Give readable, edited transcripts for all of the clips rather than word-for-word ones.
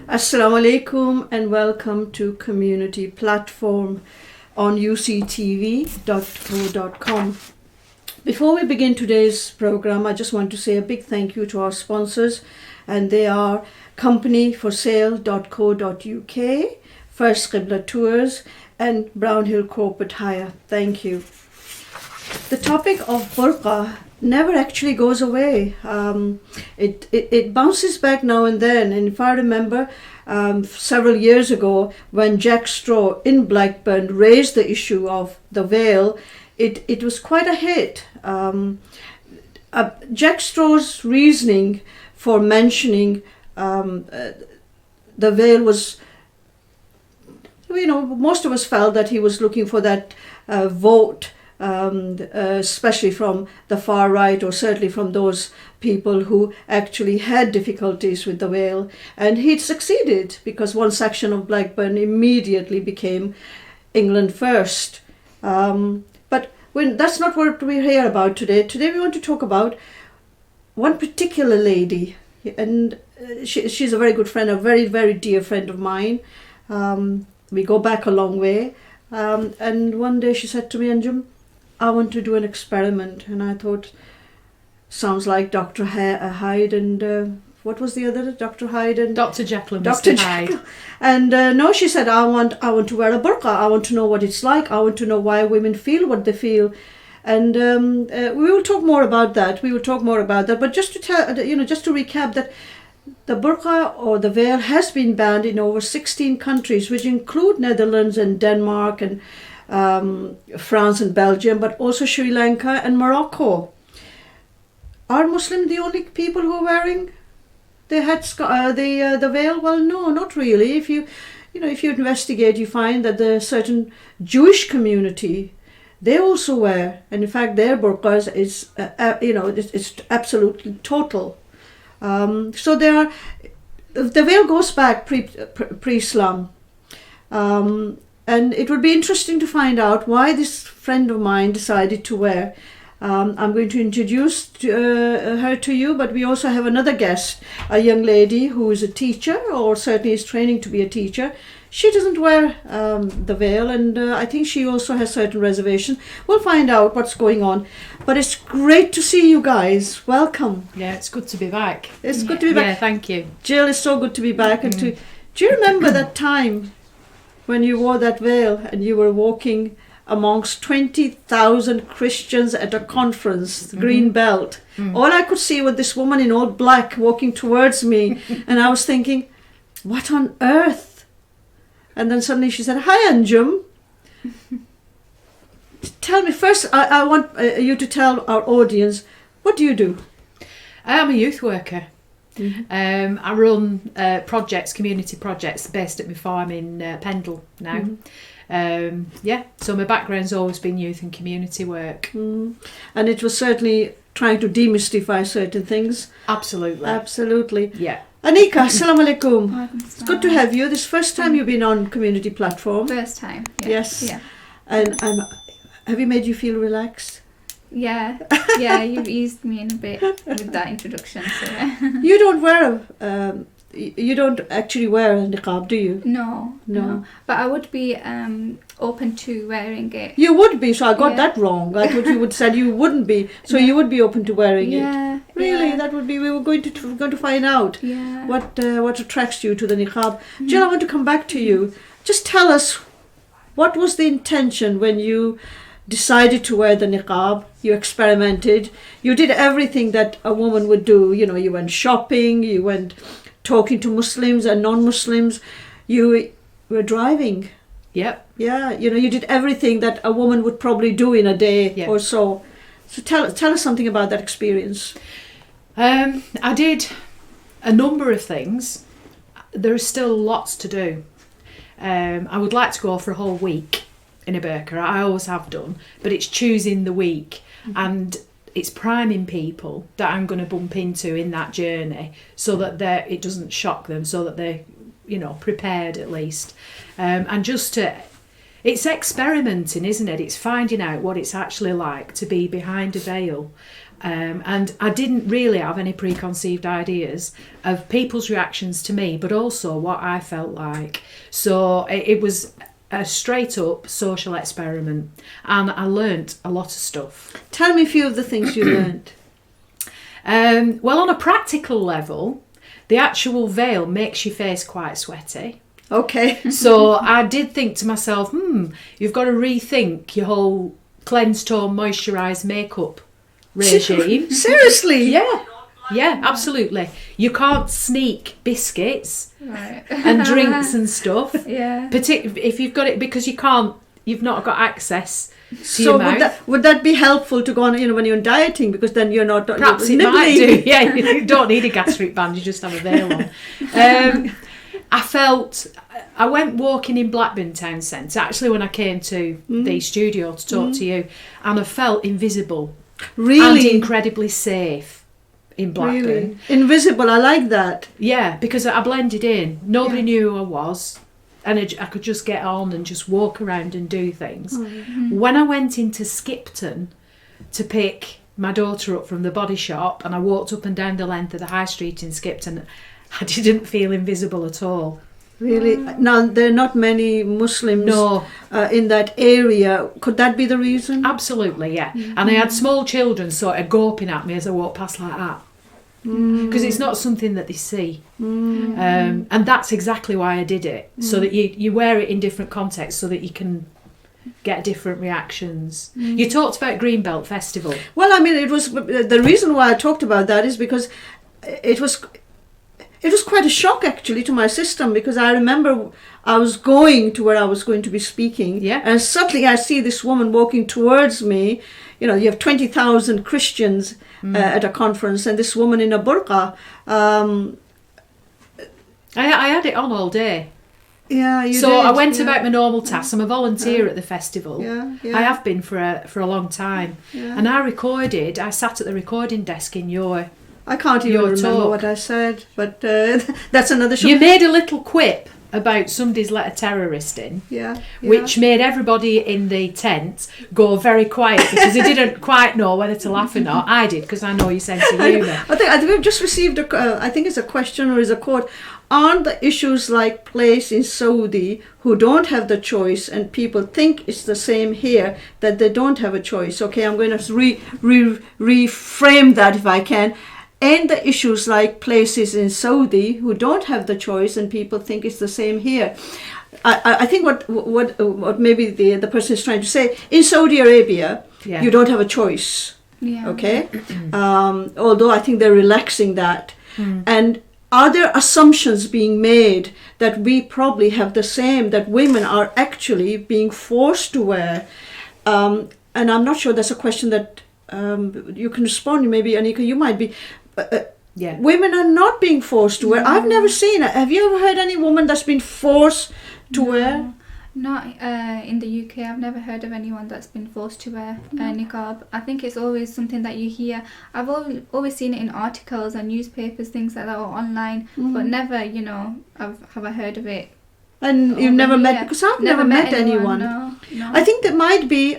Assalamu alaikum and welcome to Community Platform on uctv.co.com. Before we begin today's program, I just want to say a big thank you to our sponsors, and they are companyforsale.co.uk, First Qibla Tours and Brownhill Corporate Hire. Thank you. The topic of burqa never actually goes away. It bounces back now and then. And if I remember several years ago when Jack Straw in Blackburn raised the issue of the veil, it was quite a hit. Jack Straw's reasoning for mentioning the veil was, most of us felt that he was looking for that vote, especially from the far right, or certainly from those people who actually had difficulties with the veil. And he'd succeeded because one section of Blackburn immediately became England first. But that's not what we're here about today. Today we want to talk about one particular lady, and she's a very good friend, a very, very dear friend of mine. We go back a long way. And one day she said to me, Anjum, I want to do an experiment. And I thought, sounds like Dr. Hyde and what was the other? Dr. Hyde and Dr. Jekyll and Dr. Mr. Hyde. Jekyll. And no, she said, I want to wear a burqa. I want to know what it's like. I want to know why women feel what they feel. And we will talk more about that. But just to tell, just to recap that the burqa or the veil has been banned in over 16 countries, which include Netherlands and Denmark and France and Belgium, but also Sri Lanka and Morocco. Are Muslims the only people who are wearing the veil? Well, no, not really. If you investigate, you find that the certain Jewish community, they also wear, and in fact their burqas is it's absolutely total. So the veil goes back pre-Islam. And it would be interesting to find out why this friend of mine decided to wear. I'm going to introduce her to you, but we also have another guest, a young lady who is a teacher, or certainly is training to be a teacher. She doesn't wear the veil, and I think she also has certain reservations. We'll find out what's going on. But it's great to see you guys. Welcome. Yeah, it's good to be back. It's good to be back. Yeah, thank you. Jill, it's so good to be back. And do you remember that time when you wore that veil and you were walking amongst 20,000 Christians at a conference, the Green Belt? All I could see was this woman in all black walking towards me, and I was thinking, what on earth? And then suddenly she said, "Hi, Anjum. Tell me first, I want you to tell our audience, what do you do?" I am a youth worker. I run community projects based at my farm in Pendle now. So my background's always been youth and community work. And it was certainly trying to demystify certain things. Absolutely. Yeah. Anika, assalamu alaikum. It's good to have you. This is the first time you've been on community platform. First time. Yeah. Yes. Yeah. And Have you made you feel relaxed? Yeah, you've eased me in a bit with that introduction. So yeah. You don't wear you don't actually wear a niqab, do you? No. But I would be open to wearing it. You would be, so I got that wrong. I thought you would said you wouldn't be, so you would be open to wearing it. Really, that would be. We were going to find out what attracts you to the niqab. Jill, I want to come back to you. Just tell us, what was the intention when you decided to wear the niqab? You experimented. You did everything that a woman would do. You know, you went shopping. You went talking to Muslims and non-Muslims. You were driving. Yep. Yeah, you know, you did everything that a woman would probably do in a day or so. So tell us something about that experience. I did a number of things. There is still lots to do. I would like to go for a whole week in a burqa. I always have done, but it's choosing the week and it's priming people that I'm going to bump into in that journey so that it doesn't shock them, so that they're, you know, prepared at least. And just it's experimenting, isn't it? It's finding out what it's actually like to be behind a veil. And I didn't really have any preconceived ideas of people's reactions to me, but also what I felt like. So it was a straight up social experiment, and I learnt a lot of stuff. Tell me a few of the things you learnt. Well, on a practical level, the actual veil makes your face quite sweaty. Okay. So I did think to myself, you've got to rethink your whole cleanse, tone, moisturise makeup regime. Seriously? Yeah, absolutely. You can't sneak biscuits and drinks and stuff. Yeah. Particularly if you've got it, because you've not got access to your mouth. Would that be helpful to go on, you know, when you're dieting, because then you're not Perhaps it might do. Yeah, you don't need a gastric band, you just have a veil on. I went walking in Blackburn Town Centre, actually, when I came to the studio to talk to you, and I felt invisible. Really? And incredibly safe in Blackburn. Really? Invisible, I like that. Yeah, because I blended in. Nobody knew who I was, and I could just get on and just walk around and do things. When I went into Skipton to pick my daughter up from the body shop, and I walked up and down the length of the high street in Skipton, I didn't feel invisible at all. Really? Now, there are not many Muslims in that area. Could that be the reason? Absolutely, yeah. And I had small children sort of gawping at me as I walked past like that. Because it's not something that they see. And that's exactly why I did it. So that you wear it in different contexts so that you can get different reactions. You talked about Greenbelt Festival. Well, I mean, it was the reason why I talked about that is because it was quite a shock, actually, to my system, because I remember I was going to where I was going to be speaking, and suddenly I see this woman walking towards me. You know, you have 20,000 Christians at a conference, and this woman in a burqa. I had it on all day. Yeah, you so did. I went about my normal tasks. I'm a volunteer at the festival. I have been for a long time, and I sat at the recording desk in your. I can't even remember what I said, but that's another show. You made a little quip about somebody's let a terrorist in, which made everybody in the tent go very quiet because they didn't quite know whether to laugh or not. I did, because I know your sense of humour. I think we've just received I think it's a question or is a quote. Aren't the issues like place in Saudi who don't have the choice, and people think it's the same here, that they don't have a choice? Okay, I'm going to reframe that if I can. And the issues like places in Saudi who don't have the choice, and people think it's the same here. I think what maybe the person is trying to say, in Saudi Arabia, you don't have a choice. Okay, although I think they're relaxing that. And are there assumptions being made that we probably have the same, that women are actually being forced to wear? And I'm not sure that's a question that you can respond. Maybe Anika, you might be. Women are not being forced to wear. I've never seen it. Have you ever heard any woman that's been forced to wear? Not in the UK. I've never heard of anyone that's been forced to wear niqab. I think it's always something that you hear. I've always seen it in articles and newspapers, things like that, or online, but never, have I heard of it. And you've never met, because I've never met anyone. No. No. I think there might be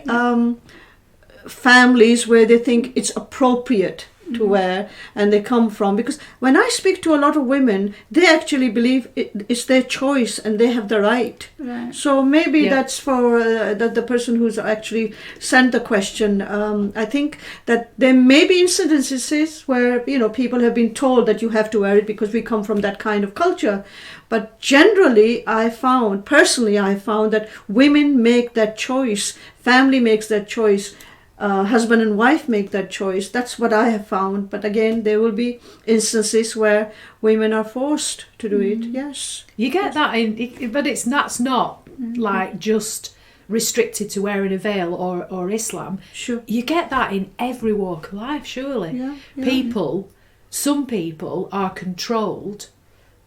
families where they think it's appropriate to wear, and they come from, because when I speak to a lot of women, they actually believe it's their choice and they have the right. Right. So maybe that's for the person who's actually sent the question. I think that there may be incidences where, you know, people have been told that you have to wear it because we come from that kind of culture. But generally, I found that women make that choice, family makes that choice, husband and wife make that choice. That's what I have found. But again, there will be instances where women are forced to do it. Yes, you get that in, but that's not like just restricted to wearing a veil or Islam. Sure. You get that in every walk of life, surely. Yeah. Some people are controlled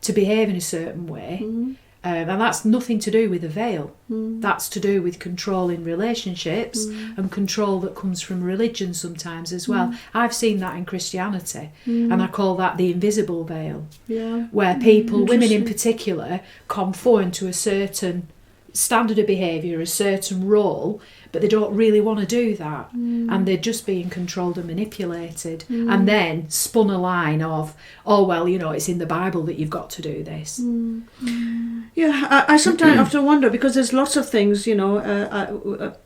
to behave in a certain way. And that's nothing to do with a veil. That's to do with control in relationships and control that comes from religion sometimes as well. I've seen that in Christianity, and I call that the invisible veil, where people, women in particular, conform to a certain standard of behaviour, a certain role, but they don't really want to do that, and they're just being controlled and manipulated, and then spun a line of, oh well, you know, it's in the Bible that you've got to do this. Yeah, I sometimes often wonder, because there's lots of things, you know,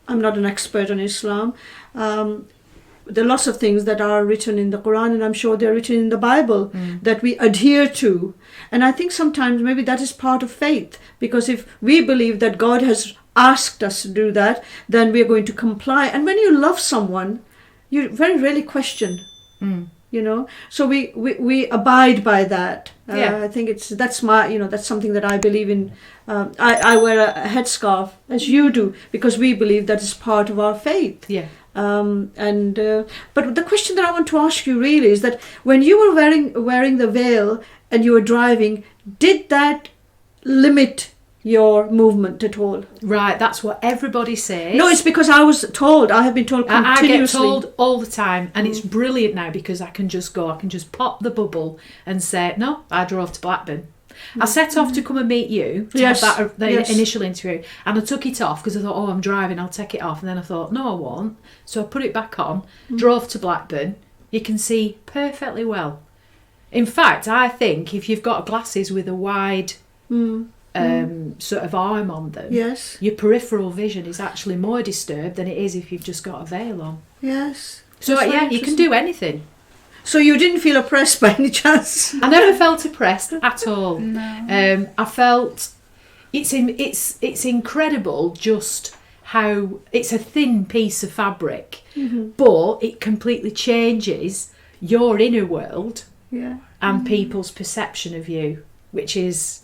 I'm not an expert on Islam. There are lots of things that are written in the Quran, and I'm sure they're written in the Bible that we adhere to. And I think sometimes maybe that is part of faith, because if we believe that God has asked us to do that, then we're going to comply. And when you love someone, you very rarely question. You know, so we abide by that. I think that's something that I believe in. I wear a headscarf, as you do, because we believe that is part of our faith. But the question that I want to ask you really is that when you were wearing the veil and you were driving, did that limit your movement at all? Right, that's what everybody says. No, it's because I have been told continuously. I get told all the time, and it's brilliant now because I can just pop the bubble and say, no, I drove to Blackburn. I set off to come and meet you to have that initial interview, and I took it off because I thought, oh, I'm driving, I'll take it off. And then I thought, no, I won't. So I put it back on, drove to Blackburn. You can see perfectly well. In fact, I think if you've got glasses with a wide sort of arm on them, your peripheral vision is actually more disturbed than it is if you've just got a veil on. Yes. So you can do anything. So you didn't feel oppressed by any chance? I never felt oppressed at all. No. I felt it's incredible just how it's a thin piece of fabric, but it completely changes your inner world and people's perception of you, which is.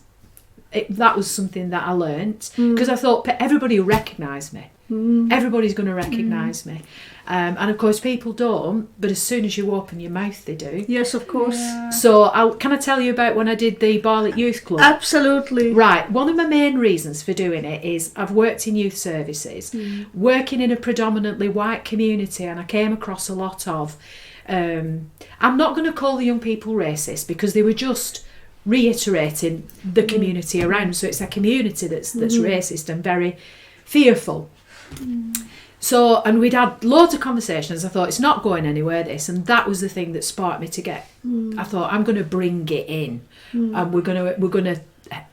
That was something that I learnt because I thought everybody will recognise me. Everybody's going to recognise me. And of course people don't, but as soon as you open your mouth they do. Yes, of course. Yeah. So can I tell you about when I did the Barlick Youth Club? Absolutely. Right, one of my main reasons for doing it is I've worked in youth services, working in a predominantly white community, and I came across a lot of, I'm not going to call the young people racist because they were just reiterating the community around. So it's a community that's racist and very fearful. So, and we'd had loads of conversations. I thought, it's not going anywhere, this. And that was the thing that sparked me to get, I thought, I'm going to bring it in. And we're going to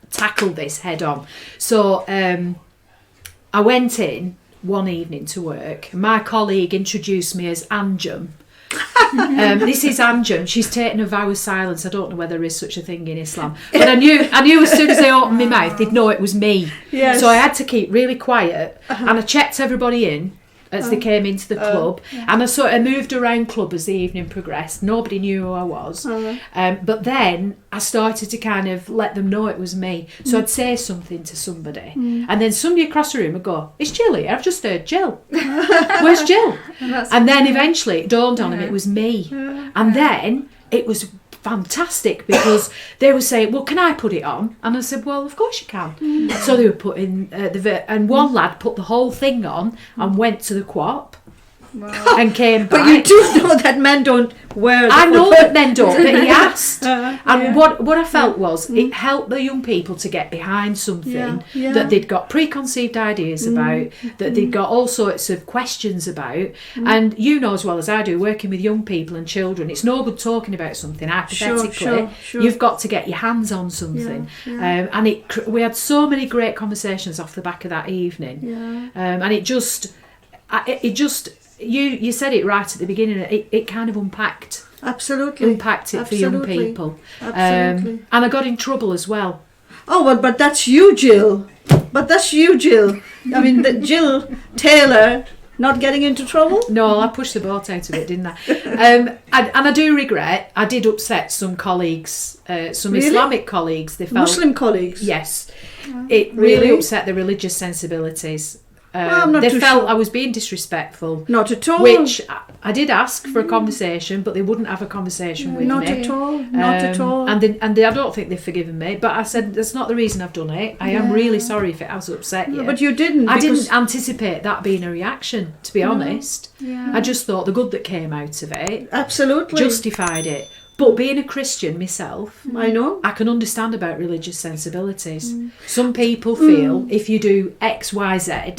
tackle this head on. So I went in one evening to work. My colleague introduced me as Anjum. This is Anjum. She's taken a vow of silence. I don't know whether there is such a thing in Islam, but I knew as soon as I opened my mouth they'd know it was me. Yes. So I had to keep really quiet, and I checked everybody in as they came into the club, and I sort of moved around club as the evening progressed. Nobody knew who I was, but then I started to kind of let them know it was me. So I'd say something to somebody, and then somebody across the room would go, "It's Gill here. I've just heard Gill. Where's Gill?" And then eventually it dawned on him it was me, and then it was fantastic because they were saying, "Well, can I put it on?" And I said, "Well, of course you can." So they were putting and one lad put the whole thing on and went to the co-op Wow. and came back. But you do know that men don't wear the I know footwear. that men don't, but he asked. And yeah. what I felt was it helped the young people to get behind something Yeah. that they'd got preconceived ideas about, that they'd got all sorts of questions about. And you know as well as I do, working with young people and children, it's no good talking about something hypothetically. Sure. You've got to get your hands on something. Yeah. And we had so many great conversations off the back of that evening. Yeah. And it just you said it right at the beginning. It kind of unpacked it for young people. Absolutely. And I got in trouble as well. Oh, but that's you, Gill. I mean, Jill Taylor not getting into trouble? No, I pushed the boat out of it, didn't I? And I do regret, I did upset some colleagues, some Really? Islamic colleagues. They felt, Muslim colleagues? Yes. It really Really? upset their religious sensibilities. Well, I'm not they too felt sure. I was being disrespectful. Not at all. Which I did ask for a conversation, but they wouldn't have a conversation with Not me. at all. Not at all. And I don't think they've forgiven me. But I said that's not the reason I've done it. I am really sorry if it has upset you. But you didn't. I because- didn't anticipate that being a reaction. To be honest, Yeah. I just thought the good that came out of it Absolutely. justified it. But being a Christian myself, I know. I can understand about religious sensibilities. Some people feel if you do X, Y, Z,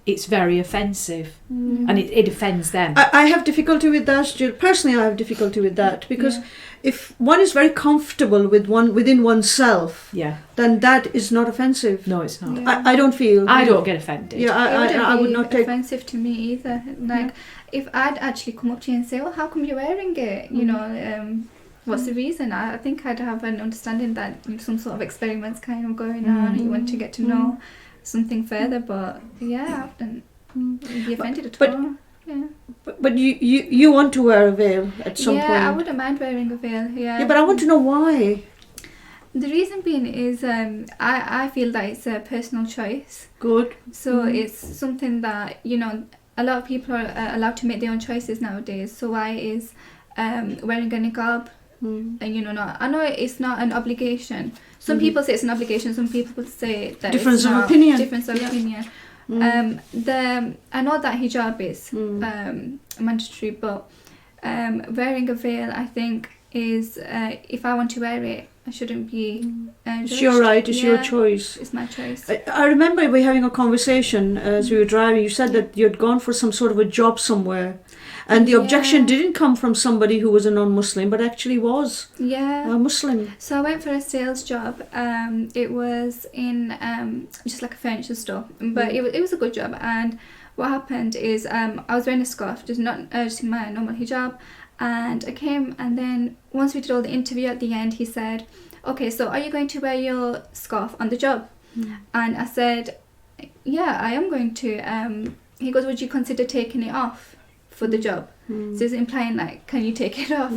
it's very offensive, and it offends them. I have difficulty with that, Jill. Personally, I have difficulty with that because if one is very comfortable within oneself, Yeah. then that is not offensive. No, it's not. Yeah. I don't feel. I don't get offended. Yeah, I would not take. offensive to me either. Like if I'd actually come up to you and say, "Oh, how come you're wearing it?" You know, what's the reason? I think I'd have an understanding that some sort of experiments kind of going on, and you want to get to know something further. But yeah, I wouldn't be offended at but- all. Yeah. But you want to wear a veil at some point. Yeah, I wouldn't mind wearing a veil. Yeah. Yeah, but I want to know why. The reason being is I feel that it's a personal choice. Good. So it's something that, you know, a lot of people are allowed to make their own choices nowadays. So why is wearing a niqab, and you know, I know it's not an obligation. Some people say it's an obligation. Some people say that Difference it's of not. opinion. Difference of opinion. I know that hijab is mandatory, but wearing a veil, I think, is if I want to wear it, I shouldn't be. It's your right. It's your choice. It's my choice. I remember we having a conversation as we were driving. You said that you'd gone for some sort of a job somewhere, and the objection didn't come from somebody who was a non-Muslim, but actually was Yeah. a Muslim. So I went for a sales job. It was in just like a furniture store, but it was a good job. And what happened is I was wearing a scarf, just my normal hijab. And I came, and then once we did all the interview at the end, he said, "Okay, so are you going to wear your scarf on the job?" And I said, "Yeah, I am going to." He goes, "Would you consider taking it off for the job?" So he's implying like, "Can you take it off?"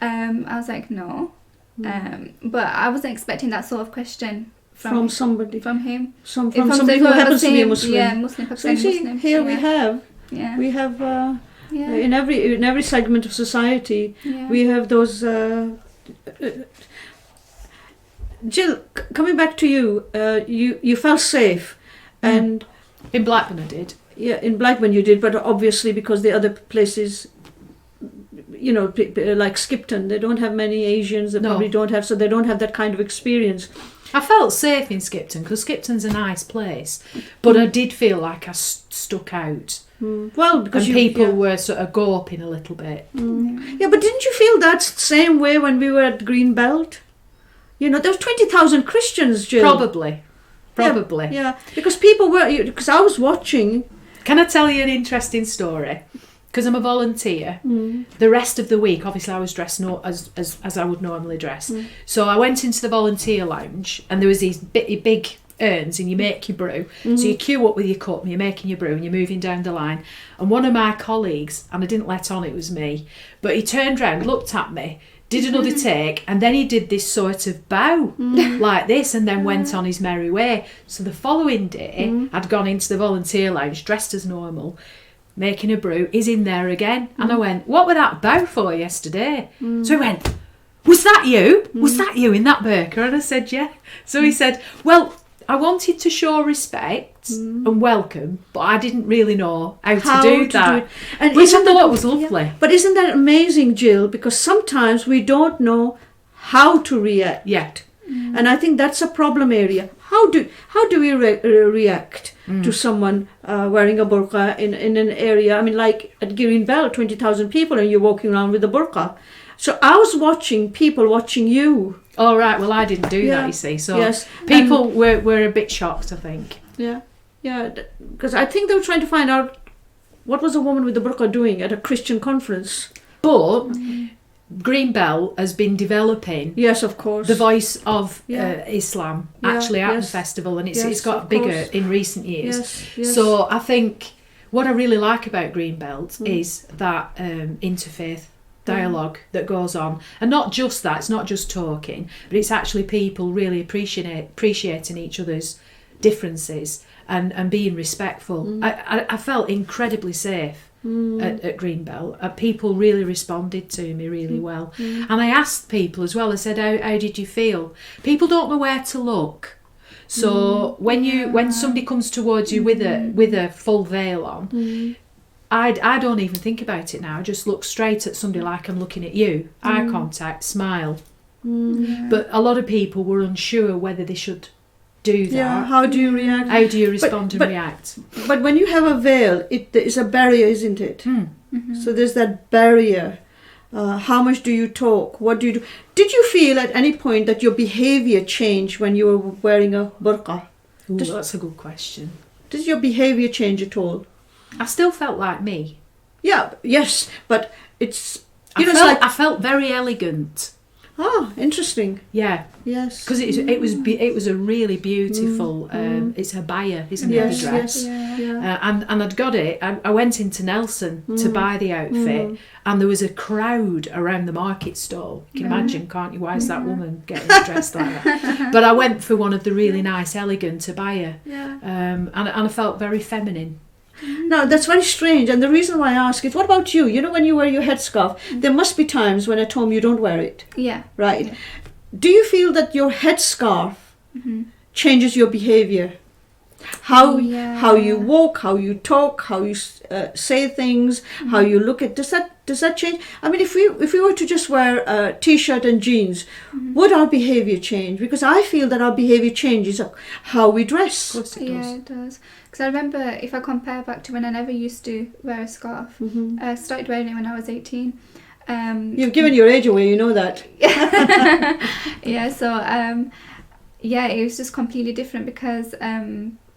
I was like, "No," but I wasn't expecting that sort of question From somebody. from him. From From somebody who happens to be a Muslim. Yeah, Muslim, So you Pakistani see, Muslim. here Yeah. we have Yeah. in every segment of society Yeah. we have those. Jill, coming back to you, you felt safe, and In Blackburn I did. yeah, in Blackburn you did, but obviously because the other places, you know, like Skipton, they don't have many Asians. They No. probably don't have, so they don't have that kind of experience. I felt safe in Skipton because Skipton's a nice place, but I did feel like I stuck out. Well, because And people were sort of gawping a little bit. Yeah, but didn't you feel that same way when we were at Green Belt? You know, there was 20,000 Christians, Jill. Probably. Yeah, because people were, because I was watching. Can I tell you an interesting story? Because I'm a volunteer. The rest of the week, obviously, I was dressed as I would normally dress. So I went into the volunteer lounge, and there was these big urns, and you make your brew. So you queue up with your cup, and you're making your brew, and you're moving down the line. And one of my colleagues, and I didn't let on it was me, but he turned around, looked at me, did another take, and then he did this sort of bow like this, and then went on his merry way. So the following day, I'd gone into the volunteer lounge dressed as normal, making a brew. He's in there again, and I went, "What were that bow for yesterday?" So he went, "Was that you? Was that you in that burqa?" And I said, "Yeah." So he said, "Well, I wanted to show respect and welcome, but I didn't really know how to do that. And which I thought was lovely. Yeah. But isn't that amazing, Gill? Because sometimes we don't know how to react. Yeah. And I think that's a problem area. How do we react to someone wearing a burqa in an area? I mean, like at Green Bell, 20,000 people, and you're walking around with a burqa. So I was watching people watching you. All right. Well, I didn't do that, you see. So yes. people were a bit shocked, I think. Yeah. Because I think they were trying to find out what was a woman with the burqa doing at a Christian conference. But Green Bell has been developing, yes, of course, the voice of Islam actually at the festival, and it's got bigger in recent years. Yes. So I think what I really like about Green Belt is that interfaith dialogue that goes on, and not just that. It's not just talking, but it's actually people really appreciating each other's differences and being respectful. I felt incredibly safe at Greenbelt. People really responded to me really well, and I asked people as well. I said, "How did you feel?" People don't know where to look, so when somebody comes towards you with a full veil on, I don't even think about it now. I just look straight at somebody like I'm looking at you, eye contact, smile. But a lot of people were unsure whether they should do that. Yeah, how do you react? How do you respond and react? But when you have a veil, it is a barrier, isn't it? So there's that barrier. How much do you talk? What do you do? Did you feel at any point that your behaviour changed when you were wearing a burqa? Ooh, that's a good question. Did your behaviour change at all? I still felt like me. Yeah, yes, but it's... I felt very elegant. Ah, interesting. Yeah. Yes. Because it was a really beautiful. It's a abaya, isn't it? The dress. And I'd got it. I went into Nelson to buy the outfit, and there was a crowd around the market stall. You can imagine, can't you? Why is that woman getting dressed like that? But I went for one of the really nice, elegant abaya, and I felt very feminine. No, that's very strange. And the reason why I ask is, what about you? You know, when you wear your headscarf, there must be times when at home you don't wear it. Yeah. Right. Yeah. Do you feel that your headscarf changes your behaviour? How you walk, how you talk, how you say things, how you look at... Does that change? I mean, if we were to just wear a t-shirt and jeans, would our behaviour change? Because I feel that our behaviour changes how we dress. Of course it does. Yeah, it does. Because I remember, if I compare back to when I never used to wear a scarf, I started wearing it when I was 18. You've given your age away, you know that. Yeah, so it was just completely different because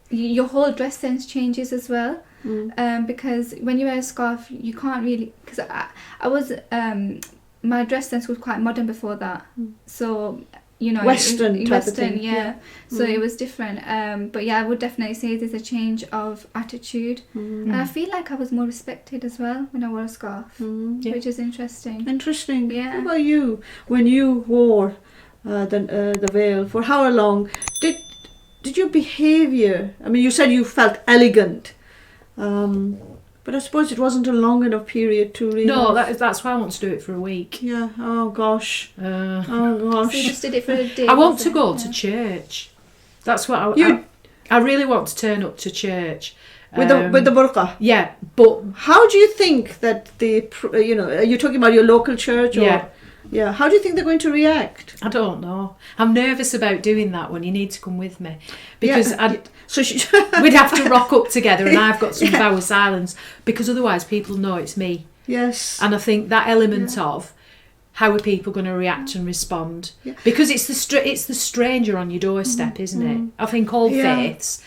your whole dress sense changes as well. Because when you wear a scarf, you can't really... Because I was... my dress sense was quite modern before that. So... Western type of thing. Yeah. So it was different. But yeah, I would definitely say there's a change of attitude. And I feel like I was more respected as well when I wore a scarf, which is interesting. Interesting. Yeah. How about you? When you wore the veil, for how long did your behaviour... I mean, you said you felt elegant. But I suppose it wasn't a long enough period to really... No, that's why I want to do it for a week. Yeah, oh gosh. So you just did it for a day? I want to go to church. That's what I really want to turn up to church. With the burqa? Yeah, but... How do you think that are you talking about your local church? Or, yeah. How do you think they're going to react? I don't know. I'm nervous about doing that one. You need to come with me. Because we'd have to rock up together, and I've got some vow of silence, because otherwise people know it's me. Yes. And I think that element of how are people going to react and respond? Yeah. Because it's the stranger on your doorstep, isn't it? I think all faiths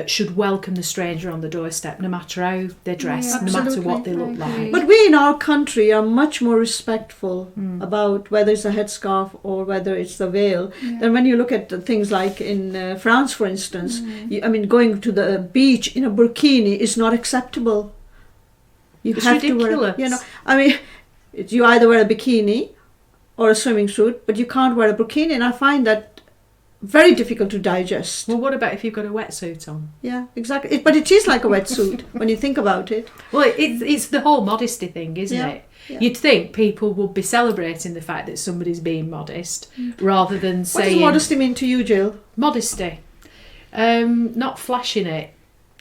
should welcome the stranger on the doorstep, no matter how they're dressed, no matter what they look like. But we in our country are much more respectful about whether it's a headscarf or whether it's the veil than when you look at things like in France, for instance. Going to the beach in a burkini is not acceptable. It's ridiculous. To wear, you either wear a bikini or a swimming suit, but you can't wear a burkini, and I find that very difficult to digest. Well, what about if you've got a wetsuit on? Yeah, exactly. But it is like a wetsuit when you think about it. Well, it's the whole modesty thing, isn't it? Yeah. You'd think people would be celebrating the fact that somebody's being modest rather than saying... What does modesty mean to you, Gill? Modesty. Not flashing it.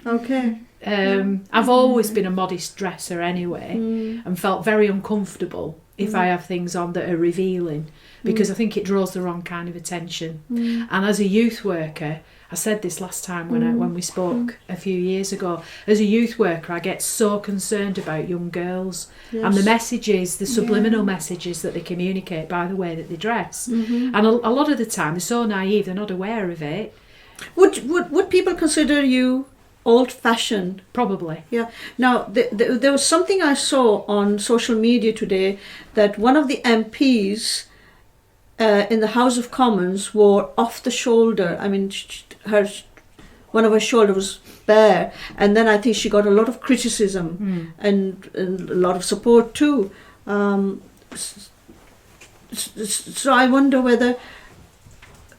Okay. I've always been a modest dresser anyway, and felt very uncomfortable if I have things on that are revealing, because I think it draws the wrong kind of attention. And as a youth worker, I said this last time when we spoke a few years ago, as a youth worker I get so concerned about young girls and the messages, the subliminal messages that they communicate by the way that they dress. And a lot of the time they're so naive, they're not aware of it. Would people consider you old-fashioned? Probably. Yeah. Now, there was something I saw on social media today that one of the MPs in the House of Commons wore off the shoulder. I mean, one of her shoulder was bare, and then I think she got a lot of criticism and a lot of support too. So I wonder whether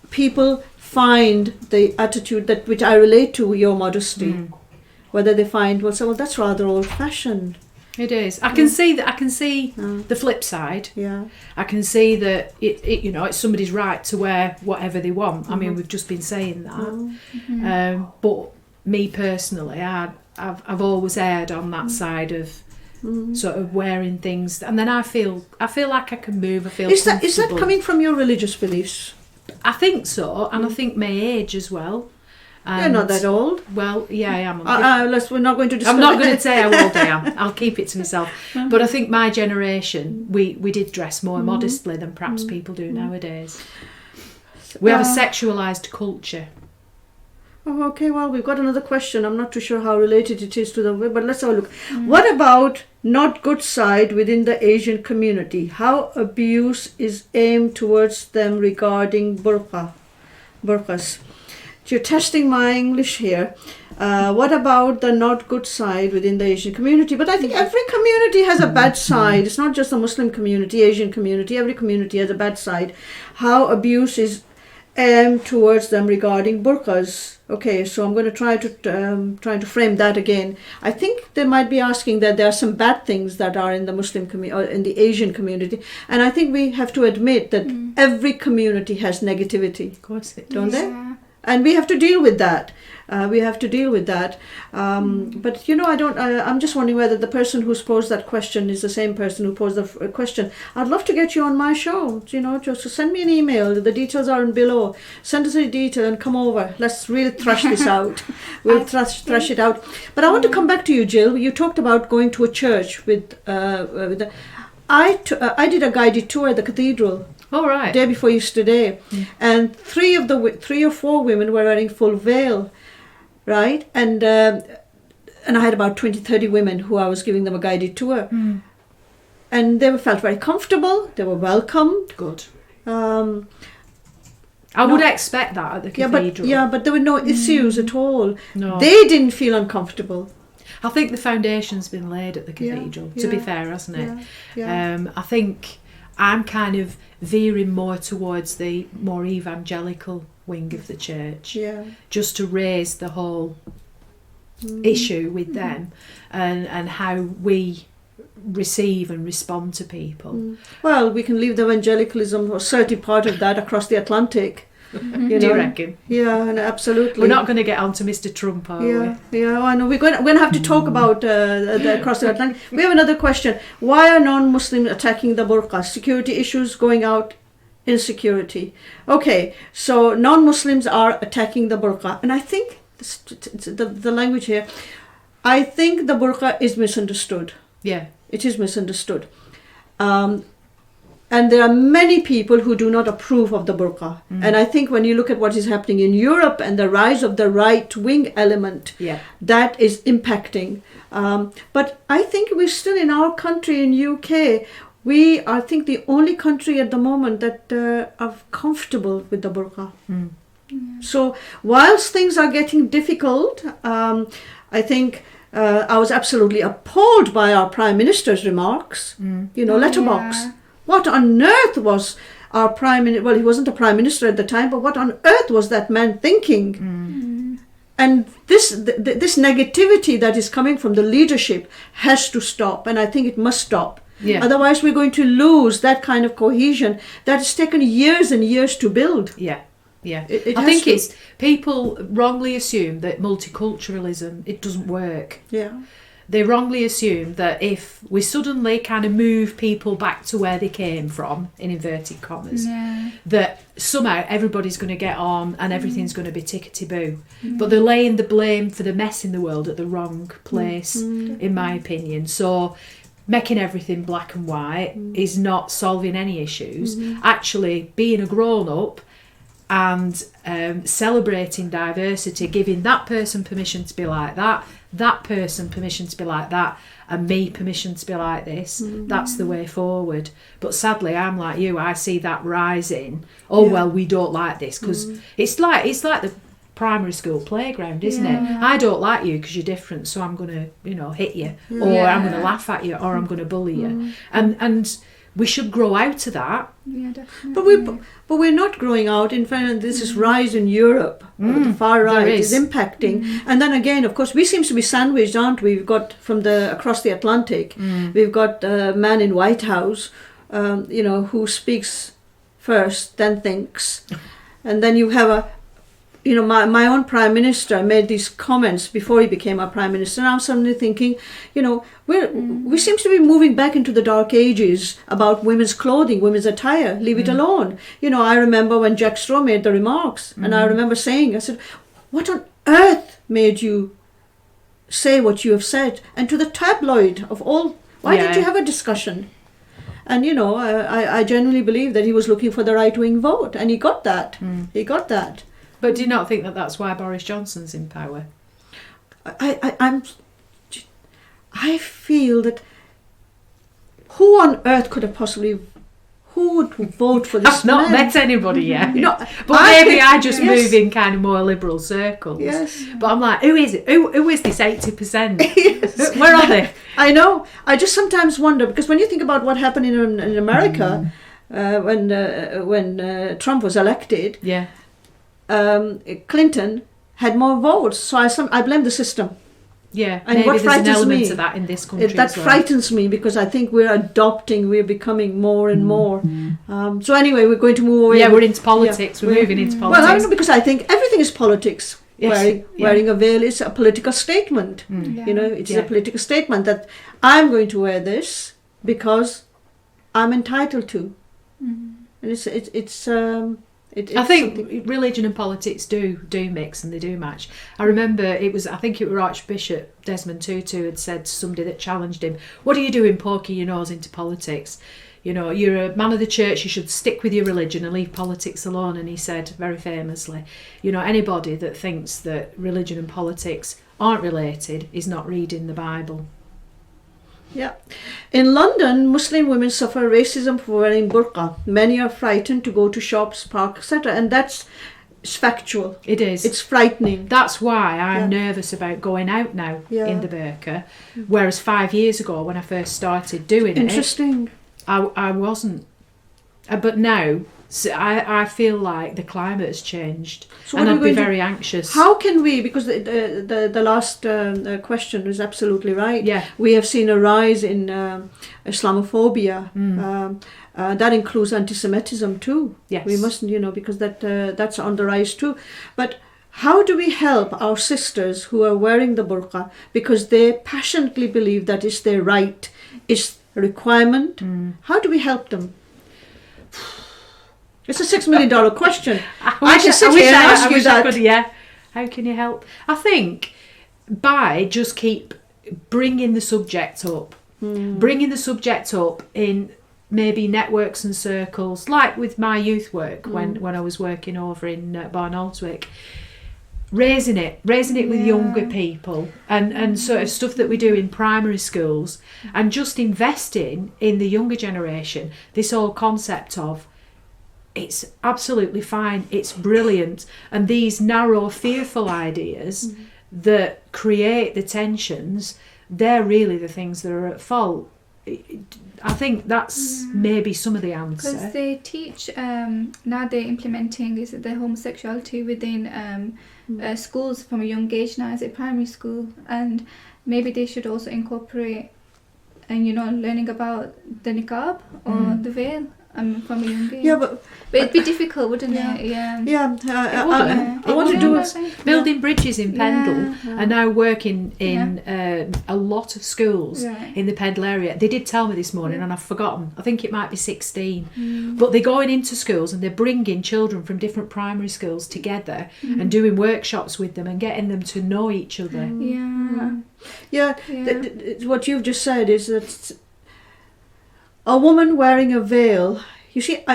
people find the attitude that which I relate to, your modesty, whether they find, well, that's rather old-fashioned. It is. I can see that. I can see the flip side. Yeah. I can see that it it's somebody's right to wear whatever they want. I mean, we've just been saying that. But me personally, I've always erred on that side of sort of wearing things, and then I feel like I can move. I feel Is that coming from your religious beliefs? I think so, and I think my age as well. You're not that old. Well, yeah, I am. We're not going to discuss. I'm not going to say how old I am. I'll keep it to myself. But I think my generation, we did dress more modestly than perhaps people do nowadays. We have a sexualised culture. Oh, okay, well, we've got another question. I'm not too sure how related it is to the way, but let's have a look. What about not good side within the Asian community? How abuse is aimed towards them regarding burqas? You're testing my English here. What about the not good side within the Asian community? But I think every community has a bad side. It's not just the Muslim community, Asian community. Every community has a bad side. How abuse is aimed towards them regarding burqas. Okay, so I'm going to try to frame that again. I think they might be asking that there are some bad things that are in the Muslim community or in the Asian community, and I think we have to admit that every community has negativity. Of course it don't does. they? And we have to deal with that. But I'm just wondering whether the person who's posed that question is the same person who posed the question. I'd love to get you on my show. Just send me an email. The details are below. Send us a detail and come over. Let's really thrash this out. We'll thrash it out. But I want to come back to you, Gill. You talked about going to a church with I did a guided tour at the cathedral. All right. Day before yesterday, and three or four women were wearing full veil, right? And I had about 20-30 women who I was giving them a guided tour, and they felt very comfortable. They were welcomed. Good. I would expect that at the cathedral. But there were no issues at all. No. They didn't feel uncomfortable. I think the foundation's been laid at the cathedral. To be fair, hasn't it? Yeah. I think I'm kind of veering more towards the more evangelical wing of the church, just to raise the whole issue with them and how we receive and respond to people. Well, we can leave the evangelicalism or certain part of that across the Atlantic. Do you reckon? Yeah, and absolutely. We're not going to get on to Mr. Trump, are we? Yeah, I know. We're going to have to talk about the across the Atlantic. We have another question. Why are non-Muslims attacking the burqa? Security issues, going out, insecurity. Okay, so non-Muslims are attacking the burqa. And I think the language here, I think the burqa is misunderstood. Yeah. It is misunderstood. And there are many people who do not approve of the burqa. And I think when you look at what is happening in Europe and the rise of the right-wing element, that is impacting. But I think we're still in our country, in UK, we are, I think, the only country at the moment that are comfortable with the burqa. So whilst things are getting difficult, I think I was absolutely appalled by our Prime Minister's remarks. Letterbox. Yeah. What on earth was our Prime Minister? Well, he wasn't a Prime Minister at the time, but what on earth was that man thinking? And this negativity that is coming from the leadership has to stop, and I think it must stop. Yeah. Otherwise, we're going to lose that kind of cohesion that has taken years and years to build. Yeah. Yeah, It I has think to- it's people wrongly assume that multiculturalism, it doesn't work. Yeah. They wrongly assume that if we suddenly kind of move people back to where they came from, in inverted commas, that somehow everybody's going to get on and everything's going to be tickety-boo. But they're laying the blame for the mess in the world at the wrong place, in my opinion. So making everything black and white is not solving any issues. Actually, being a grown-up and celebrating diversity, giving that person permission to be like that person permission to be like that, and me permission to be like this, that's the way forward. But sadly, I'm like you, I see that rising. Well, we don't like this, because it's like the primary school playground, isn't it? I don't like you because you're different, so I'm going to, hit you, or I'm going to laugh at you, or I'm going to bully you. And we should grow out of that. Yeah, definitely. But we're not growing out. In fact, this is rise in Europe. The far right is impacting. And then again, of course, we seem to be sandwiched, aren't we? We've got from across the Atlantic, we've got a man in White House, who speaks first, then thinks. And then you have my own Prime Minister made these comments before he became our Prime Minister, and I'm suddenly thinking, we seem to be moving back into the dark ages about women's clothing, women's attire, leave it alone. I remember when Jack Straw made the remarks, and I remember saying, I said, what on earth made you say what you have said? And to the tabloid of all, why did you have a discussion? And, I genuinely believe that he was looking for the right-wing vote, and he got that. He got that. But do you not think that that's why Boris Johnson's in power? I feel that who on earth could have possibly, who would vote for this I've not man? met anybody yet. No, but maybe I just yes. move in kind of more liberal circles. Yes. But I'm like, who is it? Who is this 80%? Yes. Where are they? I know. I just sometimes wonder, because when you think about what happened in America when Trump was elected, Clinton had more votes. So I blame the system. Yeah, and maybe what there's an frightens element me, of that in this country that as well. frightens me, because I think we're becoming more and more. So anyway, we're going to move away. Yeah, we're into politics. We're moving into politics. Well, I don't know, because I think everything is politics. Yes. Wearing a veil is a political statement. It is a political statement that I'm going to wear this because I'm entitled to. And I think religion and politics do mix, and they do match. I remember I think it was Archbishop Desmond Tutu had said to somebody that challenged him, "What are you doing poking your nose into politics? You're a man of the church, you should stick with your religion and leave politics alone." And he said very famously, anybody that thinks that religion and politics aren't related is not reading the Bible. Yeah. In London, Muslim women suffer racism for wearing burqa. Many are frightened to go to shops, park, etc. And that's factual. It is. It's frightening. That's why I'm nervous about going out now in the burqa. Whereas 5 years ago, when I first started doing Interesting. I wasn't. But now, I feel like the climate has changed, so and I'd be very anxious. How can we, because the last question is absolutely right. Yeah. We have seen a rise in Islamophobia. That includes anti-Semitism too. Yes. We mustn't, because that's on the rise too. But how do we help our sisters who are wearing the burqa because they passionately believe that it's their right, it's a requirement? How do we help them? It's a $6 million question. I can sit here and ask you that. How can you help? I think by just keep bringing the subject up. Bringing the subject up in maybe networks and circles, like with my youth work when I was working over in Barnoldswick. Raising it with younger people and sort of stuff that we do in primary schools, and just investing in the younger generation, this whole concept of it's absolutely fine, it's brilliant, and these narrow, fearful ideas that create the tensions, they're really the things that are at fault. I think that's maybe some of the answer. Because they teach, now they're implementing the homosexuality within schools from a young age now, as a primary school, and maybe they should also incorporate, and learning about the niqab or the veil, from a young age. Yeah, but it'd be difficult, wouldn't it? yeah, I It want to would, do I think. Building bridges in Pendle, and now working in a lot of schools in the Pendle area. They did tell me this morning, and I've forgotten. I think it might be 16, but they're going into schools and they're bringing children from different primary schools together and doing workshops with them and getting them to know each other. What you've just said is that a woman wearing a veil, you see,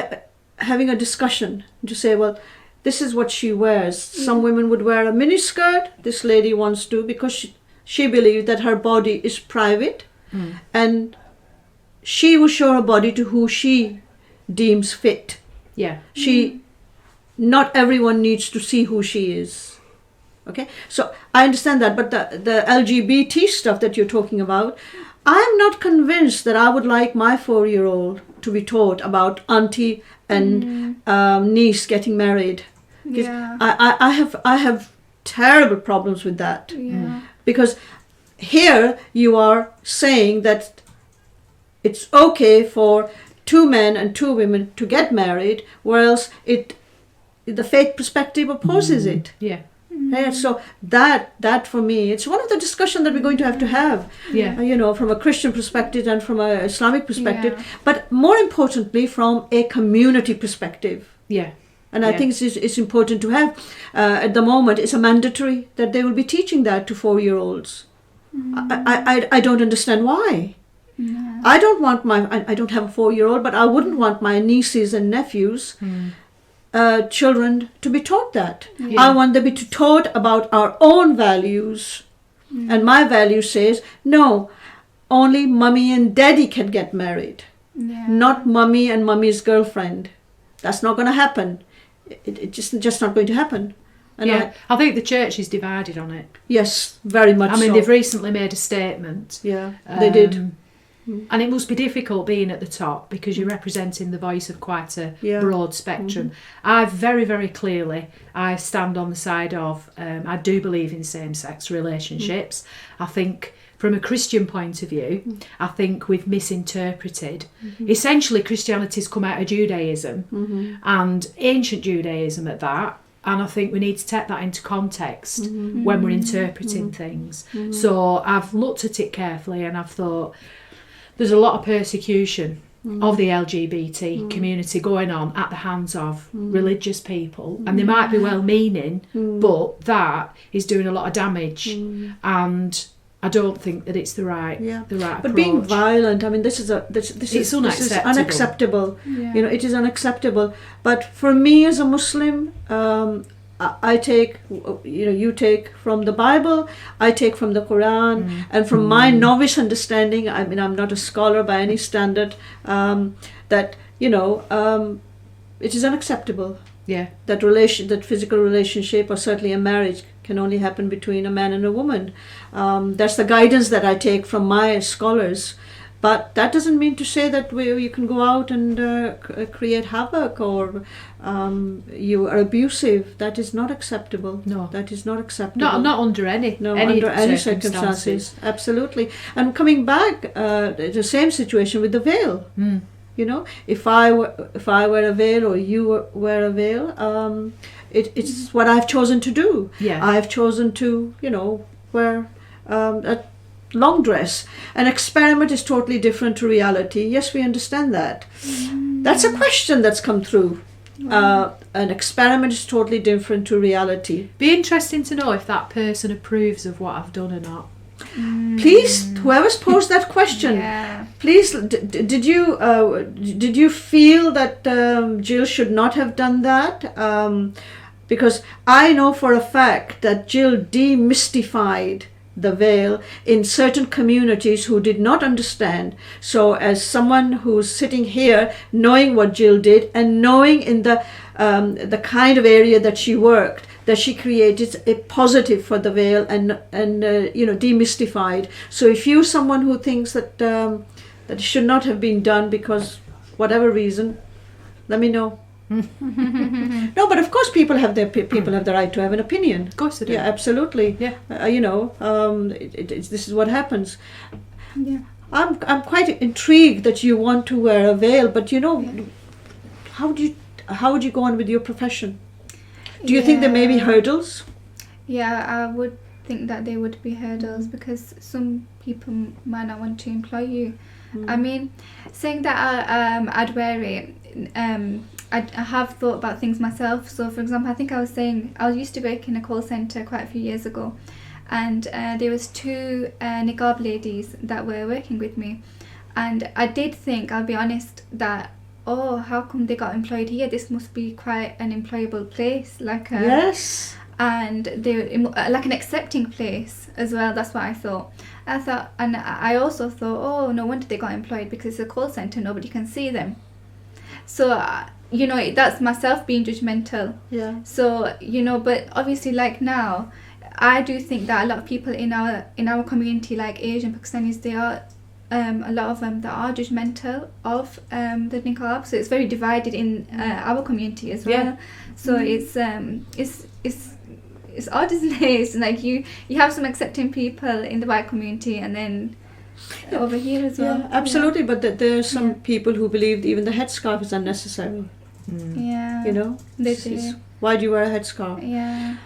having a discussion to say, well, this is what she wears. Some women would wear a mini skirt. This lady wants to, because she believes that her body is private and she will show her body to who she deems fit. Yeah. Not everyone needs to see who she is. Okay, so I understand that, but the LGBT stuff that you're talking about, I'm not convinced that I would like my 4-year-old to be taught about auntie and niece getting married. I have terrible problems with that. Because here you are saying that it's okay for 2 men and 2 women to get married, whereas the faith perspective opposes it. Yeah. Yeah, so that for me, it's one of the discussion that we're going to have. From a Christian perspective and from an Islamic perspective, but more importantly from a community perspective. Yeah. And I think it's important to have. At the moment, it's a mandatory that they will be teaching that to 4-year-olds. I don't understand why. No. I don't want I don't have a 4-year-old, but I wouldn't want my nieces and nephews. Children to be taught that. I want them to be taught about our own values, and my value says no, only mummy and daddy can get married, not mummy and mummy's girlfriend. That's not going to happen. It's just not going to happen. And I think the church is divided on it. Yes, very much. I mean, so. they've recently made a statement. Yeah, they did. And it must be difficult being at the top because you're representing the voice of quite a broad spectrum. I very, very clearly, I stand on the side of, I do believe in same-sex relationships. I think from a Christian point of view, I think we've misinterpreted. Essentially, Christianity's come out of Judaism and ancient Judaism at that. And I think we need to take that into context when we're interpreting things. So I've looked at it carefully and I've thought, there's a lot of persecution of the LGBT community going on at the hands of religious people, and they might be well-meaning, but that is doing a lot of damage, and I don't think that it's the right approach. But being violent, I mean, this is unacceptable. This is unacceptable. You know, it is unacceptable. But for me as a Muslim, I take, you take from the Bible, I take from the Quran, and from my novice understanding, I mean, I'm not a scholar by any standard, that, it is unacceptable. Yeah. That physical relationship, or certainly a marriage, can only happen between a man and a woman. That's the guidance that I take from my scholars. But that doesn't mean to say that you can go out and create havoc or you are abusive. That is not acceptable. No. That is not acceptable. Not under any circumstances. Absolutely. And coming back, the same situation with the veil. If I wear a veil or you wear a veil, it's what I've chosen to do. Yeah. I've chosen to, wear a long dress. An experiment is totally different to reality. Yes, we understand that. That's a question that's come through. An experiment is totally different to reality. Be interesting to know if that person approves of what I've done or not. Please, whoever's posed that question, please, did you feel that Gill should not have done that? Because I know for a fact that Gill demystified the veil in certain communities who did not understand. So as someone who's sitting here knowing what Gill did and knowing in the kind of area that she worked, that she created a positive for the veil and demystified. So if you're someone who thinks that that it should not have been done because whatever reason, let me know. No, but of course people have the right to have an opinion. Of course they do. Yeah, absolutely. Yeah. This is what happens. Yeah. I'm quite intrigued that you want to wear a veil, but how would you go on with your profession? Do you think there may be hurdles? Yeah, I would think that there would be hurdles because some people might not want to employ you. I mean, saying that I'd wear it, I have thought about things myself. So, for example, I think I was saying I used to work in a call centre quite a few years ago, and there was 2 niqab ladies that were working with me, and I did think, I'll be honest, that how come they got employed here? This must be quite an employable place, like Yes. and they like an accepting place as well. That's what I thought. And I also thought, oh, no wonder they got employed, because it's a call center, nobody can see them. So that's myself being judgmental. Yeah. So but obviously, like now, I do think that a lot of people in our community, like Asian Pakistanis, they are a lot of them that are judgmental of the niqab. So it's very divided in our community as well. Yeah. So it's odd, isn't it? It's like you have some accepting people in the white community, and then over here as well. Yeah, absolutely. But there are some people who believe even the headscarf is unnecessary. Yeah. They do. Why do you wear a headscarf? Yeah.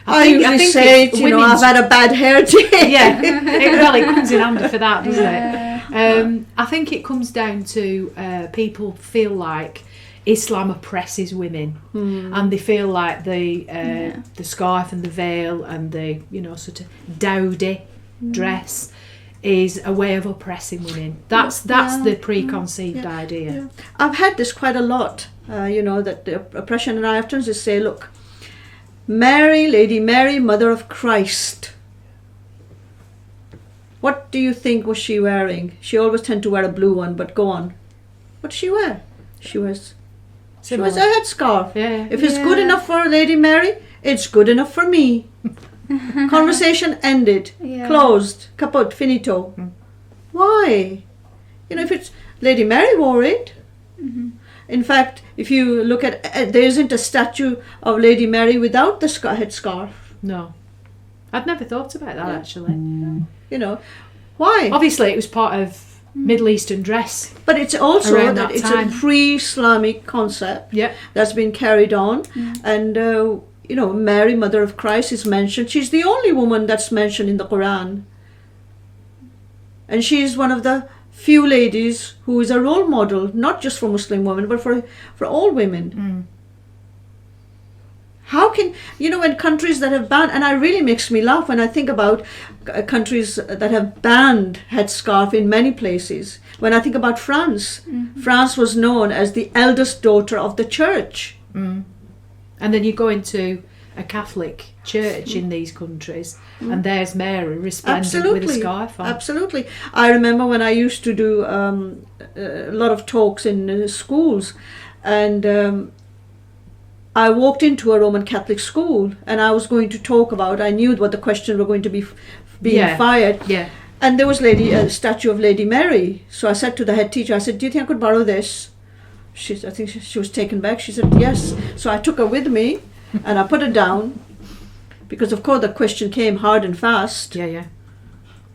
I usually say, I've had a bad hair day. Yeah, it comes in handy for that, doesn't it? I think it comes down to people feel like Islam oppresses women, and they feel like the scarf and the veil and the sort of dowdy dress is a way of oppressing women. That's the preconceived idea. Yeah. I've had this quite a lot. That the oppression, and I often just say, look, Mary, Lady Mary, Mother of Christ. What do you think was she wearing? She always tend to wear a blue one, but go on. What does she wear? She wears a headscarf. Yeah. If it's good enough for Lady Mary, it's good enough for me. Conversation ended. Yeah. Closed. Kaput. Finito. Why? If it's Lady Mary wore it. In fact, if you look at, there isn't a statue of Lady Mary without the headscarf. No. I'd never thought about that, actually. Why? Obviously, it was part of Middle Eastern dress. But it's also around that that it's time. a pre-Islamic concept that's been carried on. And, Mary, Mother of Christ, is mentioned. She's the only woman that's mentioned in the Quran. And she's one of the few ladies who is a role model, not just for Muslim women, but for all women. How can, when countries that have banned, and it really makes me laugh when I think about countries that have banned headscarf in many places. When I think about France, France was known as the eldest daughter of the church. And then you go into a Catholic church in these countries, and there's Mary resplendent with a scarf on. Absolutely. I remember when I used to do a lot of talks in schools, and I walked into a Roman Catholic school, and I was going to talk about, I knew what the questions were going to be being fired. Yeah. And there was a statue of Lady Mary. So I said to the head teacher, I said, do you think I could borrow this? I think she was taken back. She said, yes. So I took her with me, and I put her down, because of course the question came hard and fast. Yeah.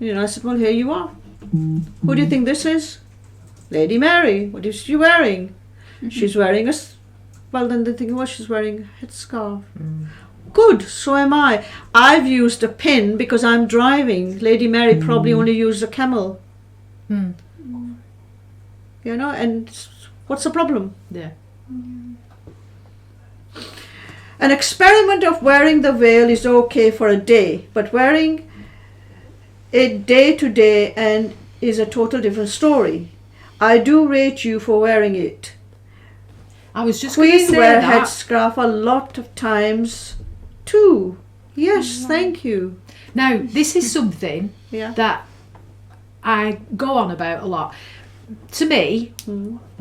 I said, well, here you are. Who do you think this is? Lady Mary. What is she wearing? She's wearing well, then they think, she's wearing a headscarf. Good, so am I. I've used a pin because I'm driving. Lady Mary probably only used a camel. And what's the problem? Yeah. An experiment of wearing the veil is okay for a day, but wearing it day to day and is a total different story. I do rate you for wearing it. I was just going to Queen say wear that. headscarf a lot of times too. Yes, thank you. Now, this is something Yeah. that I go on about a lot. To me,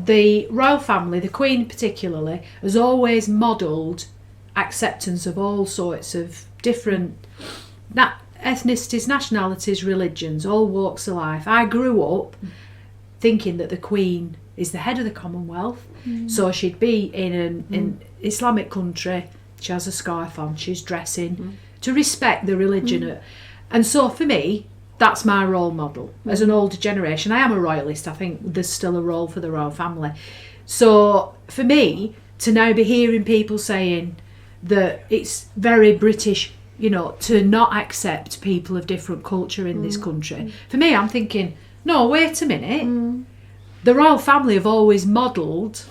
the royal family, the Queen particularly, has always modelled acceptance of all sorts of different ethnicities, nationalities, religions, all walks of life. I grew up thinking that the Queen is the head of the Commonwealth, so she'd be in an Islamic country, she has a scarf on, she's dressing to respect the religion. And so for me, that's my role model. As an older generation, I am a royalist. I think there's still a role for the royal family. So for me to now be hearing people saying that it's very British, you know, to not accept people of different culture in this country, for me, I'm thinking, no, wait a minute. The royal family have always modelled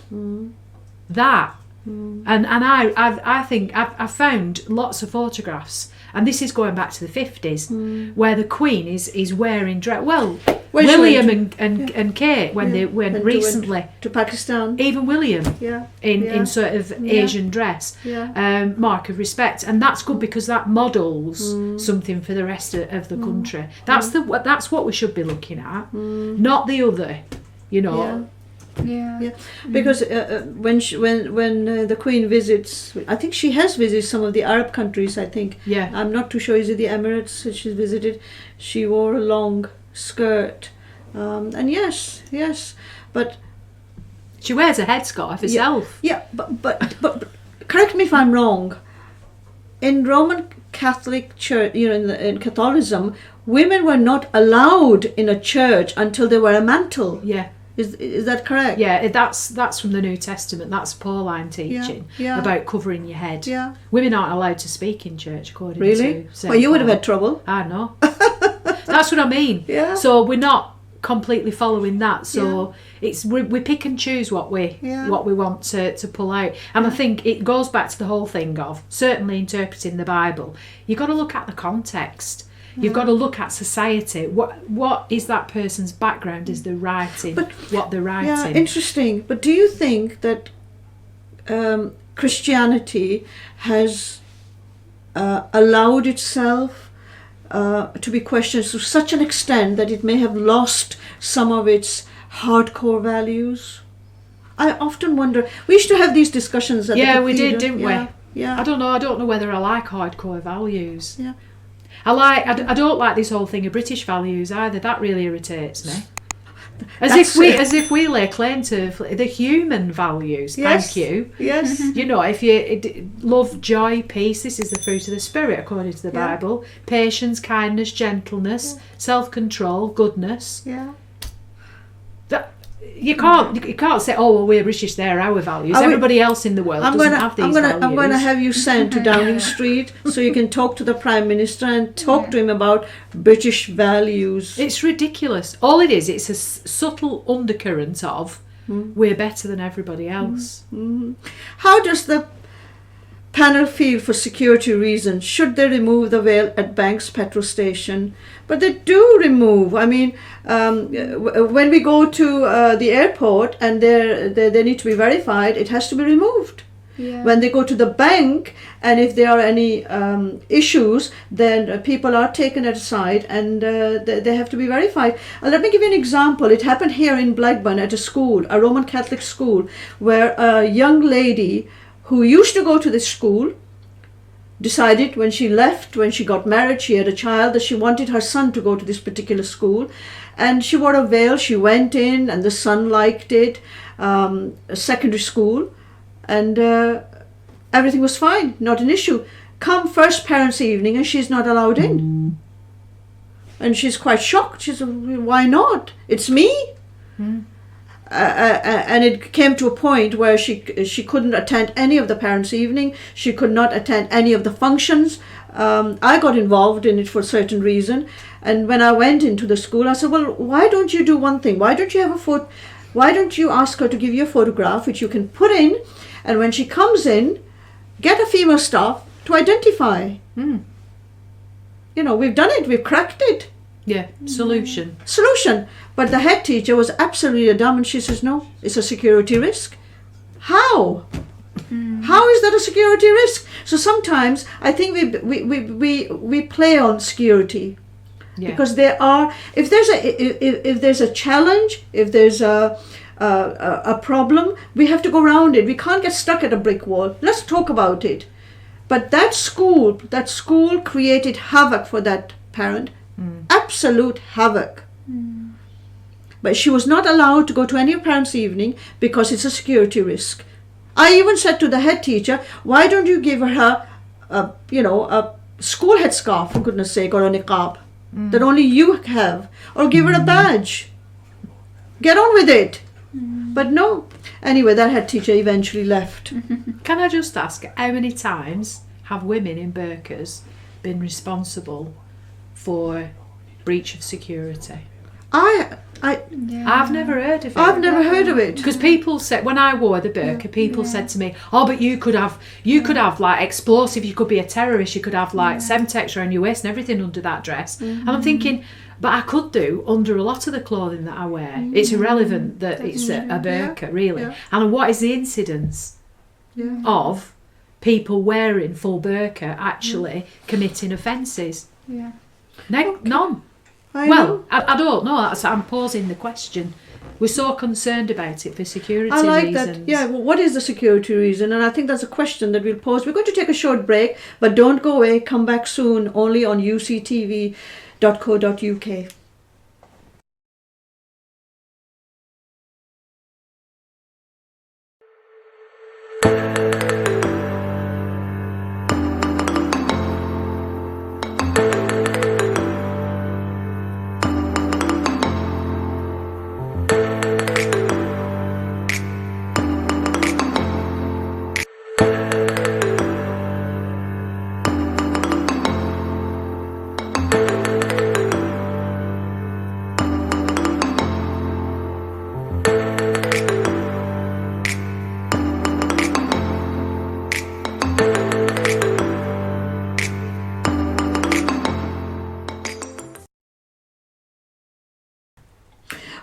that. And I think I've found lots of photographs, and this is going back to the 50s, where the Queen is wearing dress. Well, William and Kate when they went recently to Pakistan, even William in sort of Asian dress, mark of respect, and that's good because that models something for the rest of the country. That's what we should be looking at, not the other, you know. Yeah. Because when the Queen visits, I think she has visited some of the Arab countries. I think. Yeah. I'm not too sure. Is it the Emirates that she's visited? She wore a long skirt, and yes, but she wears a headscarf herself. Yeah, but correct me if I'm wrong. In Roman Catholic Church, you know, in Catholicism, women were not allowed in a church until they were a mantle. Yeah. Is that correct? Yeah, that's from the New Testament. That's Pauline teaching about covering your head. Yeah. Women aren't allowed to speak in church, according really? to. Well, you would have had trouble. I know. That's what I mean. Yeah. So we're not completely following that. So it's we pick and choose what we want to pull out. And I think it goes back to the whole thing of certainly interpreting the Bible. You've got to look at the context. You've got to look at society. What is that person's background? Is they're writing what they're writing? Yeah, interesting. But do you think that Christianity has allowed itself to be questioned to such an extent that it may have lost some of its hardcore values? I often wonder. We used to have these discussions at the cathedral. We did, didn't we? Yeah. I don't know whether I like hardcore values. Yeah. I don't like this whole thing of British values either. That really irritates me. As if we lay claim to the human values. Yes. Thank you. Yes. You know, if you love, joy, peace, this is the fruit of the spirit according to the Bible. Patience, kindness, gentleness, self-control, goodness. Yeah. You can't say, oh well, we're British, they're our values. Everybody else in the world doesn't have these values. I'm going to have you sent to Downing Street so you can talk to the Prime Minister and talk to him about British values. It's ridiculous. All it is, it's a subtle undercurrent of we're better than everybody else. How does the panel feel for security reasons? Should they remove the veil at Banks petrol station? But they do remove. I mean, when we go to the airport and they need to be verified, it has to be removed. Yeah. When they go to the bank, and if there are any issues, then people are taken aside and they have to be verified. Let me give you an example. It happened here in Blackburn at a school, a Roman Catholic school, where a young lady who used to go to this school decided when she got married, she had a child, that she wanted her son to go to this particular school. And she wore a veil, she went in and the son liked it, a secondary school, and everything was fine, not an issue. Come first parents' evening and she's not allowed in. And she's quite shocked. She said, why not? It's me. And it came to a point where she couldn't attend any of the parents' evening. She could not attend any of the functions. I got involved in it for a certain reason. And when I went into the school, I said, well, why don't you do one thing? Why don't you ask her to give you a photograph which you can put in, and when she comes in, get a female staff to identify. You know, we've done it. We've cracked it. Yeah, solution. But the head teacher was absolutely dumb, and she says, no, it's a security risk. How? How is that a security risk? So sometimes I think we play on security. Yeah. Because there are, if there's a challenge, if there's a problem, we have to go around it. We can't get stuck at a brick wall. Let's talk about it. But that school created havoc for that parent. Absolute havoc. But she was not allowed to go to any parents' evening because it's a security risk. I even said to the head teacher, why don't you give her a school headscarf, for goodness sake, or a niqab? that only you have, or give her a badge. Get on with it. But no. Anyway, that head teacher eventually left. Can I just ask, how many times have women in burqas been responsible for breach of security? I've never heard of it. I've never heard of it. Because people said, when I wore the burqa, people said to me, "Oh, but you could have like explosive. You could be a terrorist. You could have like Semtex around your waist and everything under that dress." And I'm thinking, but I could do under a lot of the clothing that I wear. It's irrelevant that it's a burqa, really. Yeah. And what is the incidence of people wearing full burqa actually committing offences? Yeah. No, none. I don't know. I'm posing the question. We're so concerned about it for security reasons. I like that. Yeah, well, what is the security reason? And I think that's a question that we'll pose. We're going to take a short break, but don't go away. Come back soon, only on uctv.co.uk.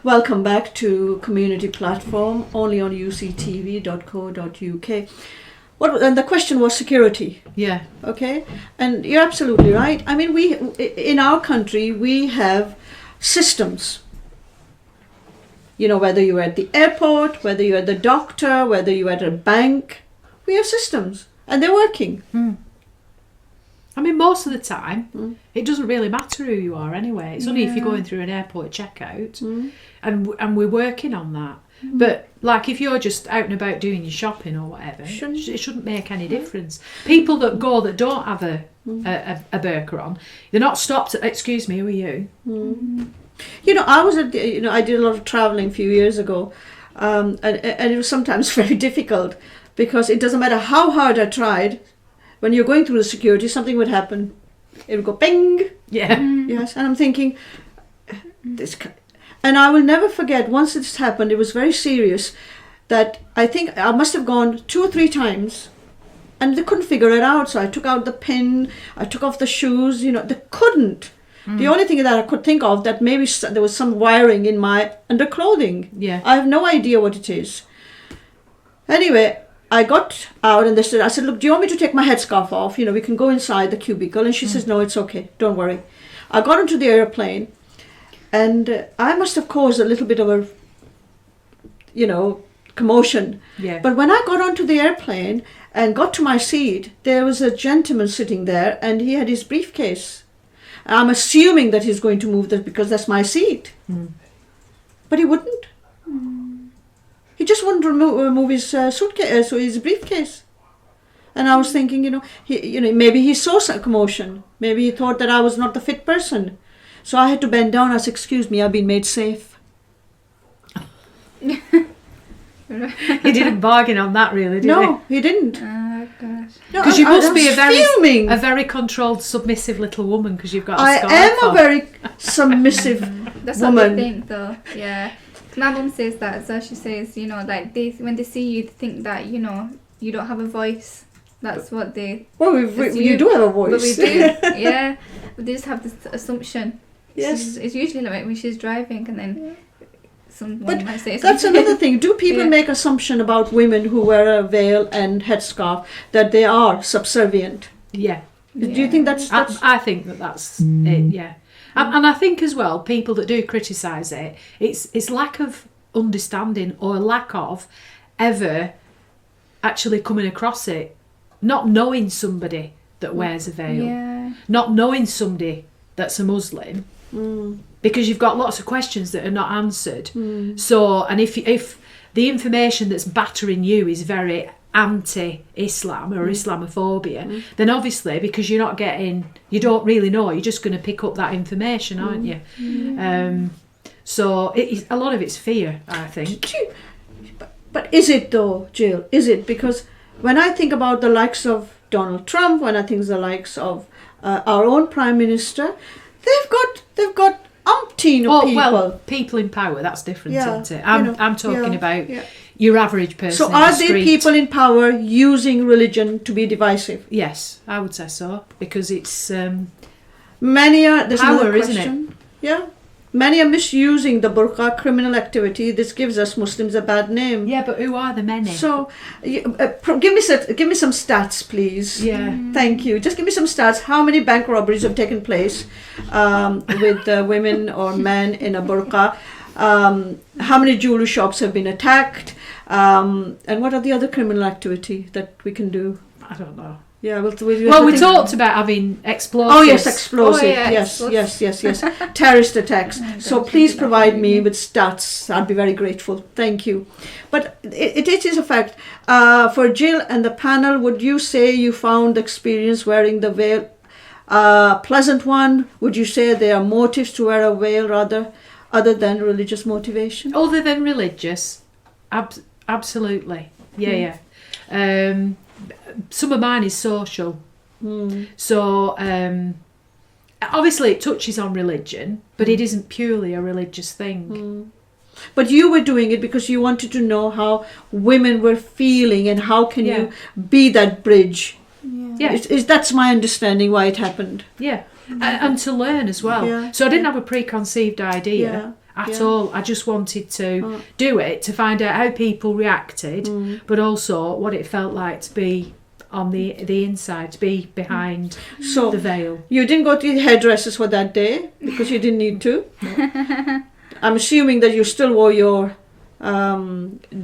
Welcome back to Community Platform, only on uctv.co.uk. And the question was security. Yeah. Okay? And you're absolutely right. I mean, in our country, we have systems. You know, whether you're at the airport, whether you're at the doctor, whether you're at a bank, we have systems. And they're working. I mean, most of the time, it doesn't really matter who you are anyway. It's only if you're going through an airport checkout, and we're working on that. But like if you're just out and about doing your shopping or whatever, it shouldn't make any difference. People that don't have a burqa on, they're not stopped. Excuse me, who are you? You know, I was I did a lot of traveling a few years ago, and it was sometimes very difficult because it doesn't matter how hard I tried. When you're going through the security, something would happen. It would go ping. Yeah. Yes. And I'm thinking, and I will never forget, once it's happened, it was very serious, that I think I must have gone 2 or 3 times and they couldn't figure it out. So I took out the pin, I took off the shoes, they couldn't. The only thing that I could think of, that maybe there was some wiring in my underclothing. Yeah. I have no idea what it is. Anyway, I got out and I said, look, do you want me to take my headscarf off? We can go inside the cubicle. And she says, no, it's okay. Don't worry. I got into the airplane and I must have caused a little bit of a, commotion. Yeah. But when I got onto the airplane and got to my seat, there was a gentleman sitting there and he had his briefcase. I'm assuming that he's going to move that because that's my seat. But he wouldn't. He just wouldn't remove his suitcase or his briefcase. And I was thinking, maybe he saw some commotion. Maybe he thought that I was not the fit person. So I had to bend down. I said, excuse me, I've been made safe. He didn't bargain on that, really, did he? No, he didn't. Oh, gosh. Because you must be a fuming. very controlled, submissive little woman because you've got a I scarf am on. a very submissive That's woman. what they think, though. Yeah. My mum says that, so she says, like when they see you, they think that, you don't have a voice. That's what they... Well, you do have a voice. But we do, yeah. But they just have this assumption. Yes. It's usually like when she's driving and then someone might say something. That's another thing. Do people make assumption about women who wear a veil and headscarf that they are subservient? Yeah. Do you think that's... I think that's it, yeah. And I think as well, people that do criticise it, it's lack of understanding or lack of ever actually coming across it. Not knowing somebody that wears a veil. Not knowing somebody that's a Muslim. Because you've got lots of questions that are not answered. So, and if the information that's battering you is very anti-Islam or Islamophobia, then obviously because you don't really know, you're just going to pick up that information, aren't you? So a lot of it's fear, I think. But is it though, Jill? Is it? Because when I think about the likes of Donald Trump, when I think the likes of our own Prime Minister, they've got umpteen of people. Well, people in power, that's different, isn't it? I'm talking about your average person. So in are the they street. people in power using religion to be divisive? Yes, I would say so, because it's Many are. There's power, another isn't question. Yeah. Many are misusing the burqa, criminal activity. This gives us Muslims a bad name. Yeah, but who are the many? So, give me some stats, please. Yeah. Thank you. Just give me some stats. How many bank robberies have taken place with women or men in a burqa? How many jewelry shops have been attacked? And what are the other criminal activity that we can do? I don't know. Yeah, we talked about having explosives. Oh yes, explosive. Oh, yeah, Yes. Terrorist attacks. So please provide me with stats. I'd be very grateful. Thank you. But it is a fact. For Jill and the panel, would you say you found the experience wearing the veil pleasant one? Would you say there are motives to wear a veil other than religious motivation? Other than religious, absolutely. Yeah. Some of mine is social. So obviously it touches on religion, but it isn't purely a religious thing. But you were doing it because you wanted to know how women were feeling and how can you be that bridge. Yeah. That's my understanding why it happened. Yeah. And to learn as well. Yeah. So I didn't have a preconceived idea at all. I just wanted to do it to find out how people reacted, but also what it felt like to be on the inside, to be behind the veil. You didn't go to the hairdressers for that day because you didn't need to. I'm assuming that you still wore your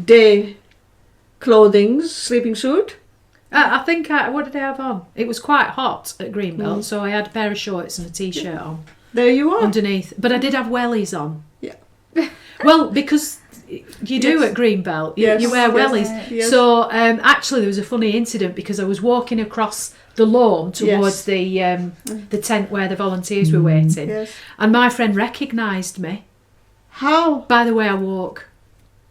day clothing, sleeping suit. I think what did I have on? It was quite hot at Greenbelt, so I had a pair of shorts and a t-shirt on. There you are. Underneath. But I did have wellies on. Yeah. Well, because you do at Greenbelt. You wear wellies. Yes. So actually there was a funny incident because I was walking across the lawn towards the tent where the volunteers were waiting. Yes. And my friend recognised me. How? By the way I walk.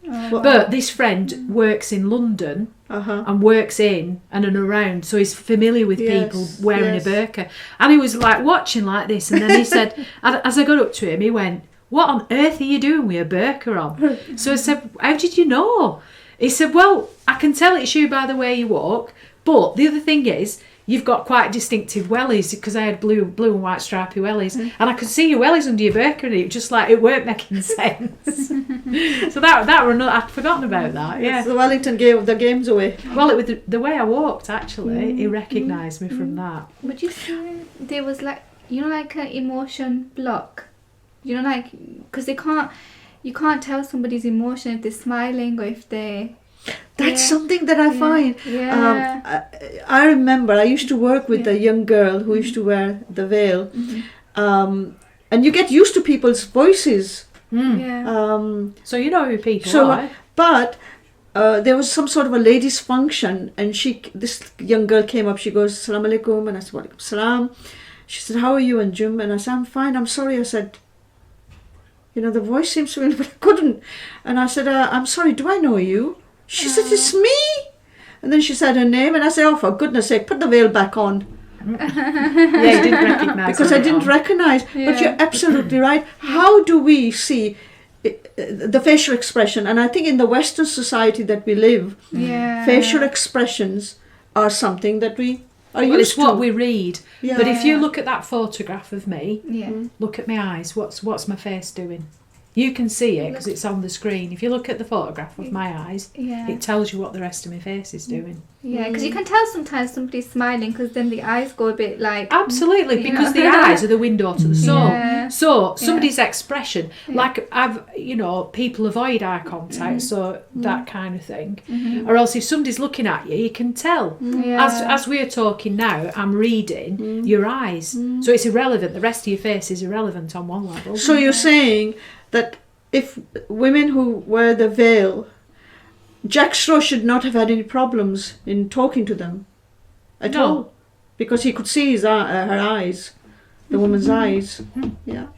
But this friend works in London and works in and around, so he's familiar with people wearing a burqa. And he was like watching like this, and then he said, as I got up to him, he went, "What on earth are you doing with a burqa on?" So I said, "How did you know?" He said, "Well, I can tell it's you by the way you walk, but the other thing is, you've got quite distinctive wellies," because I had blue and white stripy wellies, and I could see your wellies under your burqa, and it was just like it weren't making sense. So that were not. I'd forgotten about that. Yeah, So the Wellington gave the games away. Well, it was the way I walked. Actually, he recognised me from that. Would you say there was like like an emotion block? Because you can't tell somebody's emotion if they're smiling or if they. That's something that I find. Yeah. I remember I used to work with a young girl who used to wear the veil, and you get used to people's voices. So you know who people are. But there was some sort of a ladies' function, and this young girl came up. She goes, "Assalamu alaikum," and I said, "Wa alaikum salam." She said, "How are you, Anjum?" And I said, "I'm fine. I'm sorry." I said, the voice seems to be, but I couldn't. And I said, "I'm sorry. Do I know you?" She said, "It's me." And then she said her name, and I said, "Oh, for goodness sake, put the veil back on." Yeah, you didn't recognise because I didn't recognise. But you're absolutely right. How do we see the facial expression? And I think in the Western society that we live, facial expressions are something that we are used to. It's what we read. Yeah. But if you look at that photograph of me, look at my eyes. What's my face doing? You can see it because it's on the screen. If you look at the photograph of my eyes, it tells you what the rest of my face is doing. Yeah, because you can tell sometimes somebody's smiling because then the eyes go a bit like... Absolutely, because the eyes are the window to the soul. Yeah. So somebody's expression, like people avoid eye contact, so that kind of thing. Or else if somebody's looking at you, you can tell. As we're talking now, I'm reading your eyes. So it's irrelevant. The rest of your face is irrelevant on one level. So you're saying that if women who wear the veil Jack Straw should not have had any problems in talking to them at all, because he could see her eyes, the woman's eyes. Yeah.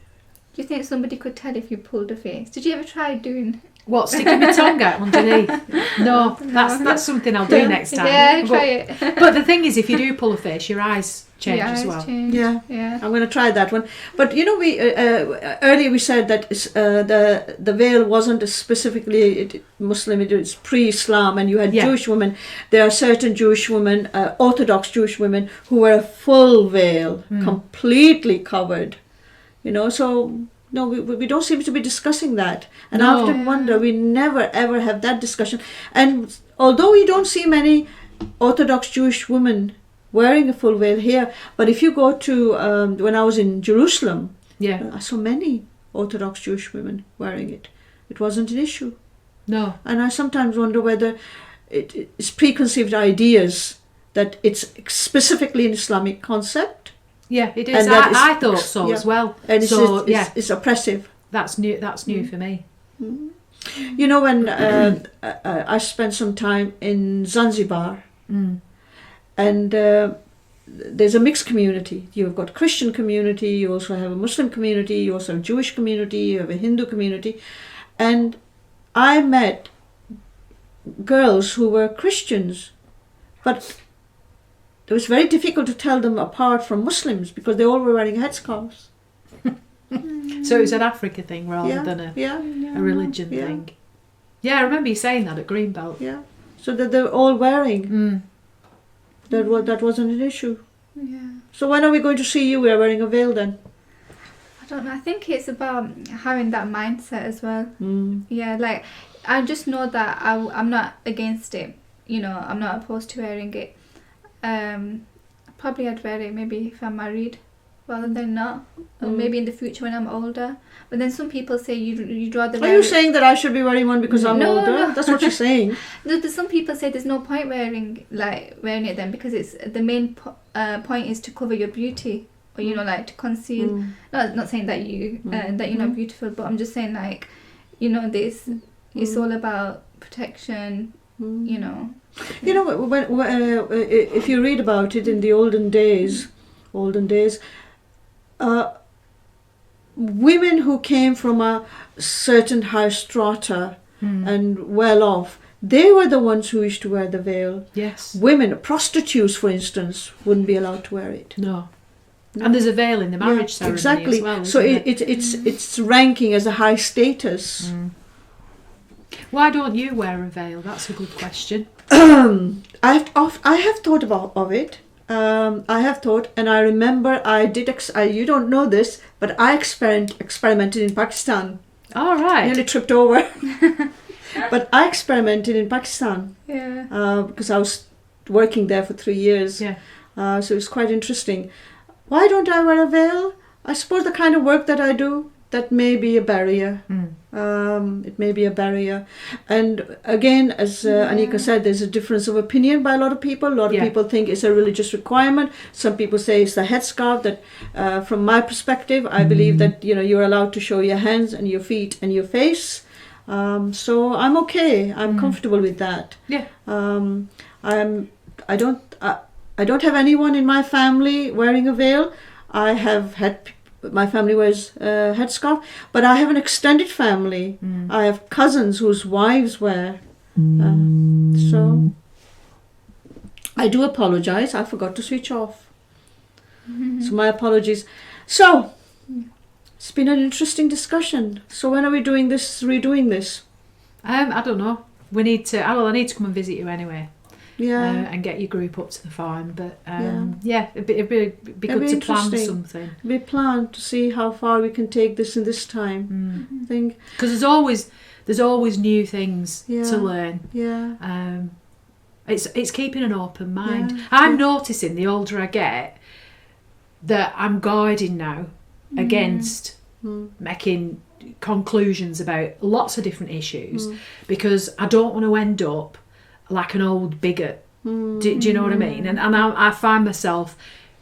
Do you think somebody could tell if you pulled a face? Did you ever try doing? What, sticking my tongue out underneath? No, that's something I'll do next time. Yeah, try it. But the thing is, if you do pull a face, your eyes change as well. Yeah, yeah. I'm going to try that one. But you know, we earlier we said that the veil wasn't specifically Muslim; it's pre-Islam, and you had Jewish women. There are certain Jewish women, Orthodox Jewish women, who wear a full veil, completely covered. You know, so no, we don't seem to be discussing that, and I often wonder, we never ever have that discussion. And although we don't see many Orthodox Jewish women wearing a full veil here, but if you go to when I was in Jerusalem, I saw many Orthodox Jewish women wearing it. It wasn't an issue. No. And I sometimes wonder whether it's preconceived ideas that it's specifically an Islamic concept. Yeah, it is. I thought so as well. And so it's oppressive. That's new. That's new for me. Mm. You know, when I spent some time in Zanzibar, and there's a mixed community. You've got Christian community, you also have a Muslim community, you also have a Jewish community, you have a Hindu community. And I met girls who were Christians, but it was very difficult to tell them apart from Muslims because they all were wearing headscarves. So it was an Africa thing rather than a religion thing. Yeah, I remember you saying that at Greenbelt. Yeah, so that they're all wearing. That wasn't an issue. Yeah. So when are we going to see you wearing a veil then? I don't know. I think it's about having that mindset as well. Yeah, like I just know that I'm not against it. You know, I'm not opposed to wearing it. Probably I'd wear it maybe if I'm married rather than not, or maybe in the future when I'm older. But then some people say you'd rather wear it. Are you saying that I should be wearing one because I'm older? No. That's what you're saying. No, but some people say there's no point wearing it then, because it's the main point is to cover your beauty, or you know, like to conceal. Not saying that that you're not beautiful, but I'm just saying, like, you know, this it's all about protection. You know. You know, when if you read about it in the olden days, women who came from a certain high strata and well off, they were the ones who used to wear the veil. Yes. Women, prostitutes, for instance, wouldn't be allowed to wear it. No. And there's a veil in the marriage ceremony exactly. as well. So it's ranking as a high status. Why don't you wear a veil? That's a good question. I have thought of it. I have thought, and I remember I did. You don't know this, but I experimented in Pakistan. All right. Nearly tripped over. But I experimented in Pakistan. Yeah. Because I was working there for 3 years. Yeah. So it's quite interesting. Why don't I wear a veil? I suppose the kind of work that I do, that may be a barrier. It may be a barrier. And again, as Anika said, there's a difference of opinion by a lot of people. A lot of people think it's a religious requirement. Some people say it's the headscarf. That, from my perspective, I believe that, you know, you're allowed to show your hands and your feet and your face. So I'm okay. I'm comfortable with that. Yeah. I don't have anyone in my family wearing a veil. I have had. My family wears a headscarf, but I have an extended family. I have cousins whose wives wear. So I do apologize. I forgot to switch off. So my apologies. So it's been an interesting discussion. So when are we redoing this? I don't know. We need to. I need to come and visit you anyway. Yeah. And get your group up to the farm, but it'd be good to plan something. We plan to see how far we can take this in this time. I think because there's always new things to learn. Yeah. It's keeping an open mind. I'm noticing the older I get that I'm guiding now against making conclusions about lots of different issues because I don't want to end up like an old bigot. Do you know what I mean? And I find myself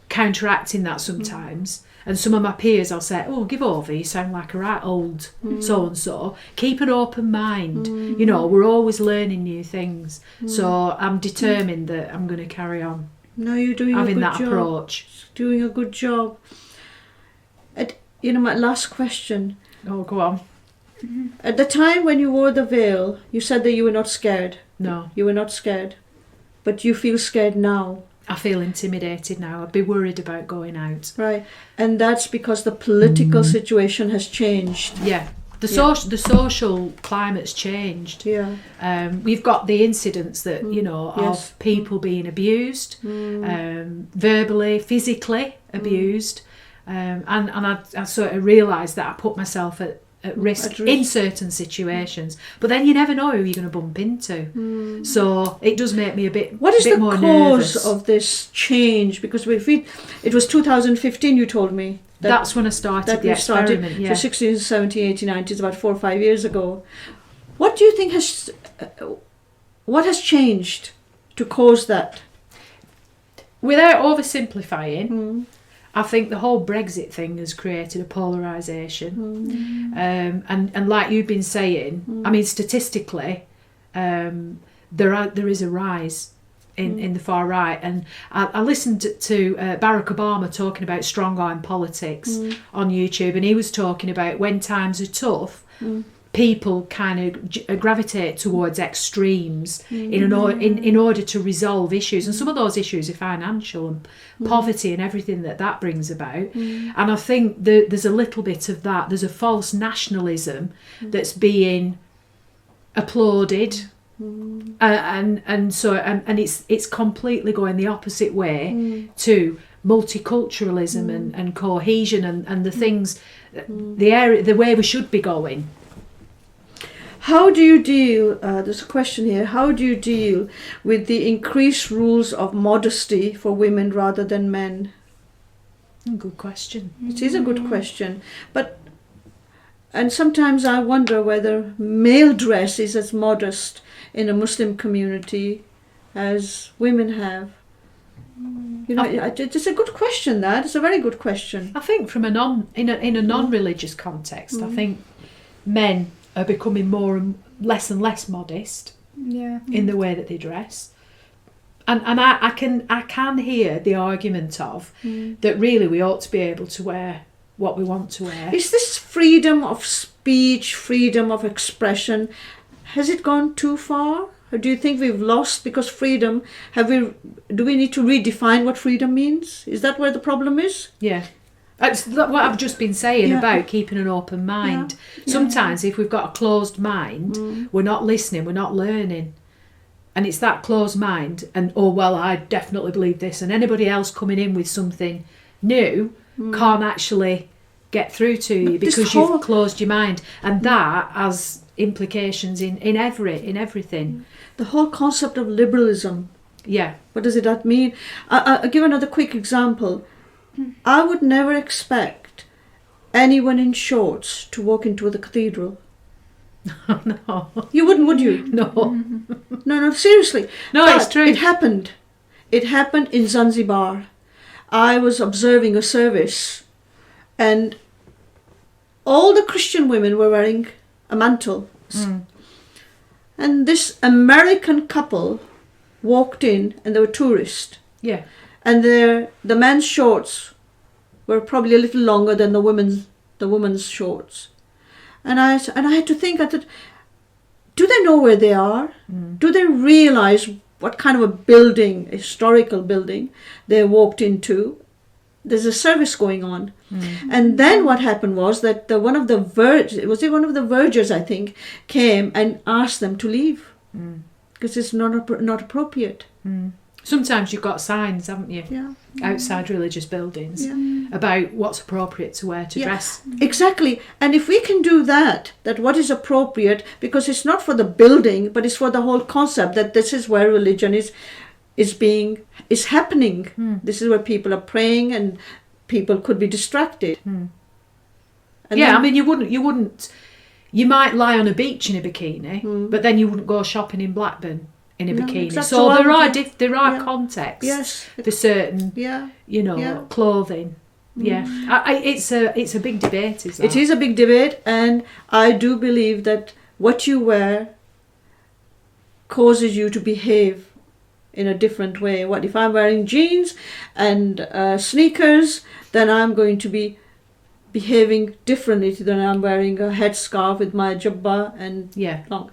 counteracting that sometimes And some of my peers, I'll say, oh, give over, you sound like a right old so-and-so. Keep an open mind. You know, we're always learning new things. So I'm determined that I'm going to carry on No, you're doing having a good that job. approach. Doing a good job. And, you know, my last question. Oh, go on. At the time when you wore the veil, you said that you were not scared. No, You were not scared. But you feel scared now. I feel intimidated now. I'd be worried about going out. Right. And that's because the political situation has changed. Yeah. The social climate's changed. Yeah. We've got the incidents that, you know, Yes. of people being abused, verbally, physically abused. And I sort of realised that I put myself at risk in certain situations. But then you never know who you're going to bump into. So it does make me a bit What is the more cause nervous. of this change? Because it was 2015 you told me. That's when I started the experiment, yeah. So 16, 17, 18, 19, it's about 4 or 5 years ago. What do you think what has changed to cause that? Without oversimplifying, I think the whole Brexit thing has created a polarisation, and like you've been saying, I mean, statistically, there is a rise in the far right, and I listened to Barack Obama talking about strong arm politics on YouTube, and he was talking about when times are tough, people kind of gravitate towards extremes in order to resolve issues, and some of those issues are financial and poverty and everything that brings about. And I think there's a little bit of that. There's a false nationalism that's being applauded, and it's completely going the opposite way to multiculturalism and cohesion and the things, the way we should be going. How do you deal, there's a question here, how do you deal with the increased rules of modesty for women rather than men? Good question. It is a good question. And sometimes I wonder whether male dress is as modest in a Muslim community as women have. You know, it's a good question, that. It's a very good question. I think from in a non-religious context, I think men are becoming less and less modest in the way that they dress, and I can hear the argument of that really we ought to be able to wear what we want to wear. Is this freedom of speech, freedom of expression, has it gone too far? Or do you think we've lost because freedom? Do we need to redefine what freedom means? Is that where the problem is? Yeah. That's what I've just been saying about keeping an open mind. Yeah. Sometimes if we've got a closed mind, we're not listening, we're not learning. And it's that closed mind and, oh, well, I definitely believe this. And anybody else coming in with something new can't actually get through to you because you've closed your mind. And that has implications in everything. The whole concept of liberalism. Yeah. What does that mean? I'll give another quick example. I would never expect anyone in shorts to walk into the cathedral. No. You wouldn't, would you? No. No, seriously. No, But it's true. It happened. It happened in Zanzibar. I was observing a service and all the Christian women were wearing a mantle. And this American couple walked in and they were tourists. Yeah. And the men's shorts were probably a little longer than the women's shorts. And I had to think, do they know where they are? Do they realise what kind of a historical building they walked into? There's a service going on. And then what happened was that one of the vergers, I think, came and asked them to leave because it's not appropriate. Sometimes you've got signs, haven't you? Yeah. Outside religious buildings about what's appropriate to wear to dress. Exactly. And if we can do that what is appropriate, because it's not for the building, but it's for the whole concept that this is where religion is happening. This is where people are praying and people could be distracted. I mean, you might lie on a beach in a bikini, but then you wouldn't go shopping in Blackburn in a bikini. Exactly. So there are contexts for certain, clothing. Yeah, it's a big debate, is that? It is a big debate, and I do believe that what you wear causes you to behave in a different way. What if I'm wearing jeans and sneakers, then I'm going to be behaving differently than I'm wearing a headscarf with my jabba and long.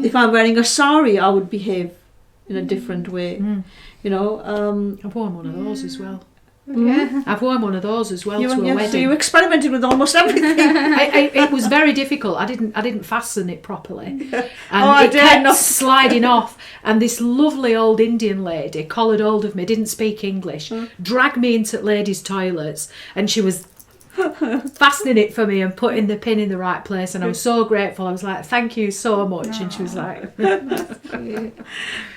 If I'm wearing a sari, I would behave in a different way. You know, I've worn one of those as well. Yeah. I've worn one of those as well to a wedding. So you experimented with almost everything. It was very difficult. I didn't fasten it properly, and I it kept sliding off. And this lovely old Indian lady collared hold of me, didn't speak English, dragged me into ladies' toilets, and she was fastening it for me and putting the pin in the right place. And I was so grateful. I was like, "Thank you so much." And she was like,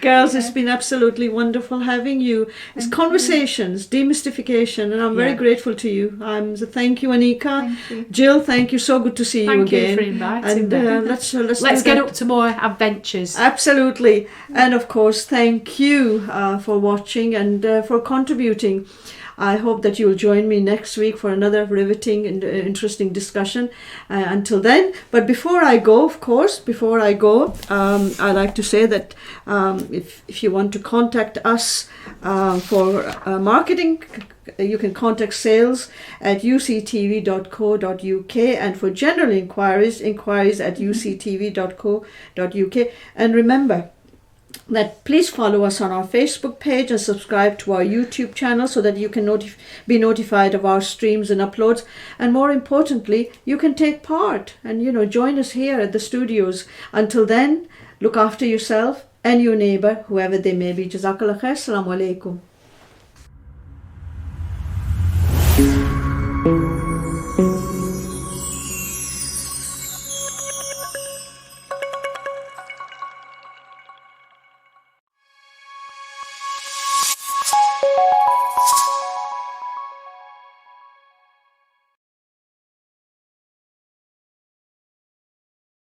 Girls, it's been absolutely wonderful having you. It's conversations, demystification, and I'm very grateful to you. Thank you, Anika. Thank you. Jill, thank you. So good to see you again. Thank you for inviting me. And let's Let's get up to more adventures. Absolutely. And of course, thank you for watching and for contributing. I hope that you will join me next week for another riveting and interesting discussion. Until then, but before I go, I like to say that if you want to contact us for marketing, you can contact sales at uctv.co.uk, and for general inquiries at uctv.co.uk. And remember that please follow us on our Facebook page and subscribe to our YouTube channel so that you can be notified of our streams and uploads. And more importantly, you can take part and join us here at the studios. Until then, look after yourself and your neighbour, whoever they may be. Jazakallah khair. Assalamu alaikum.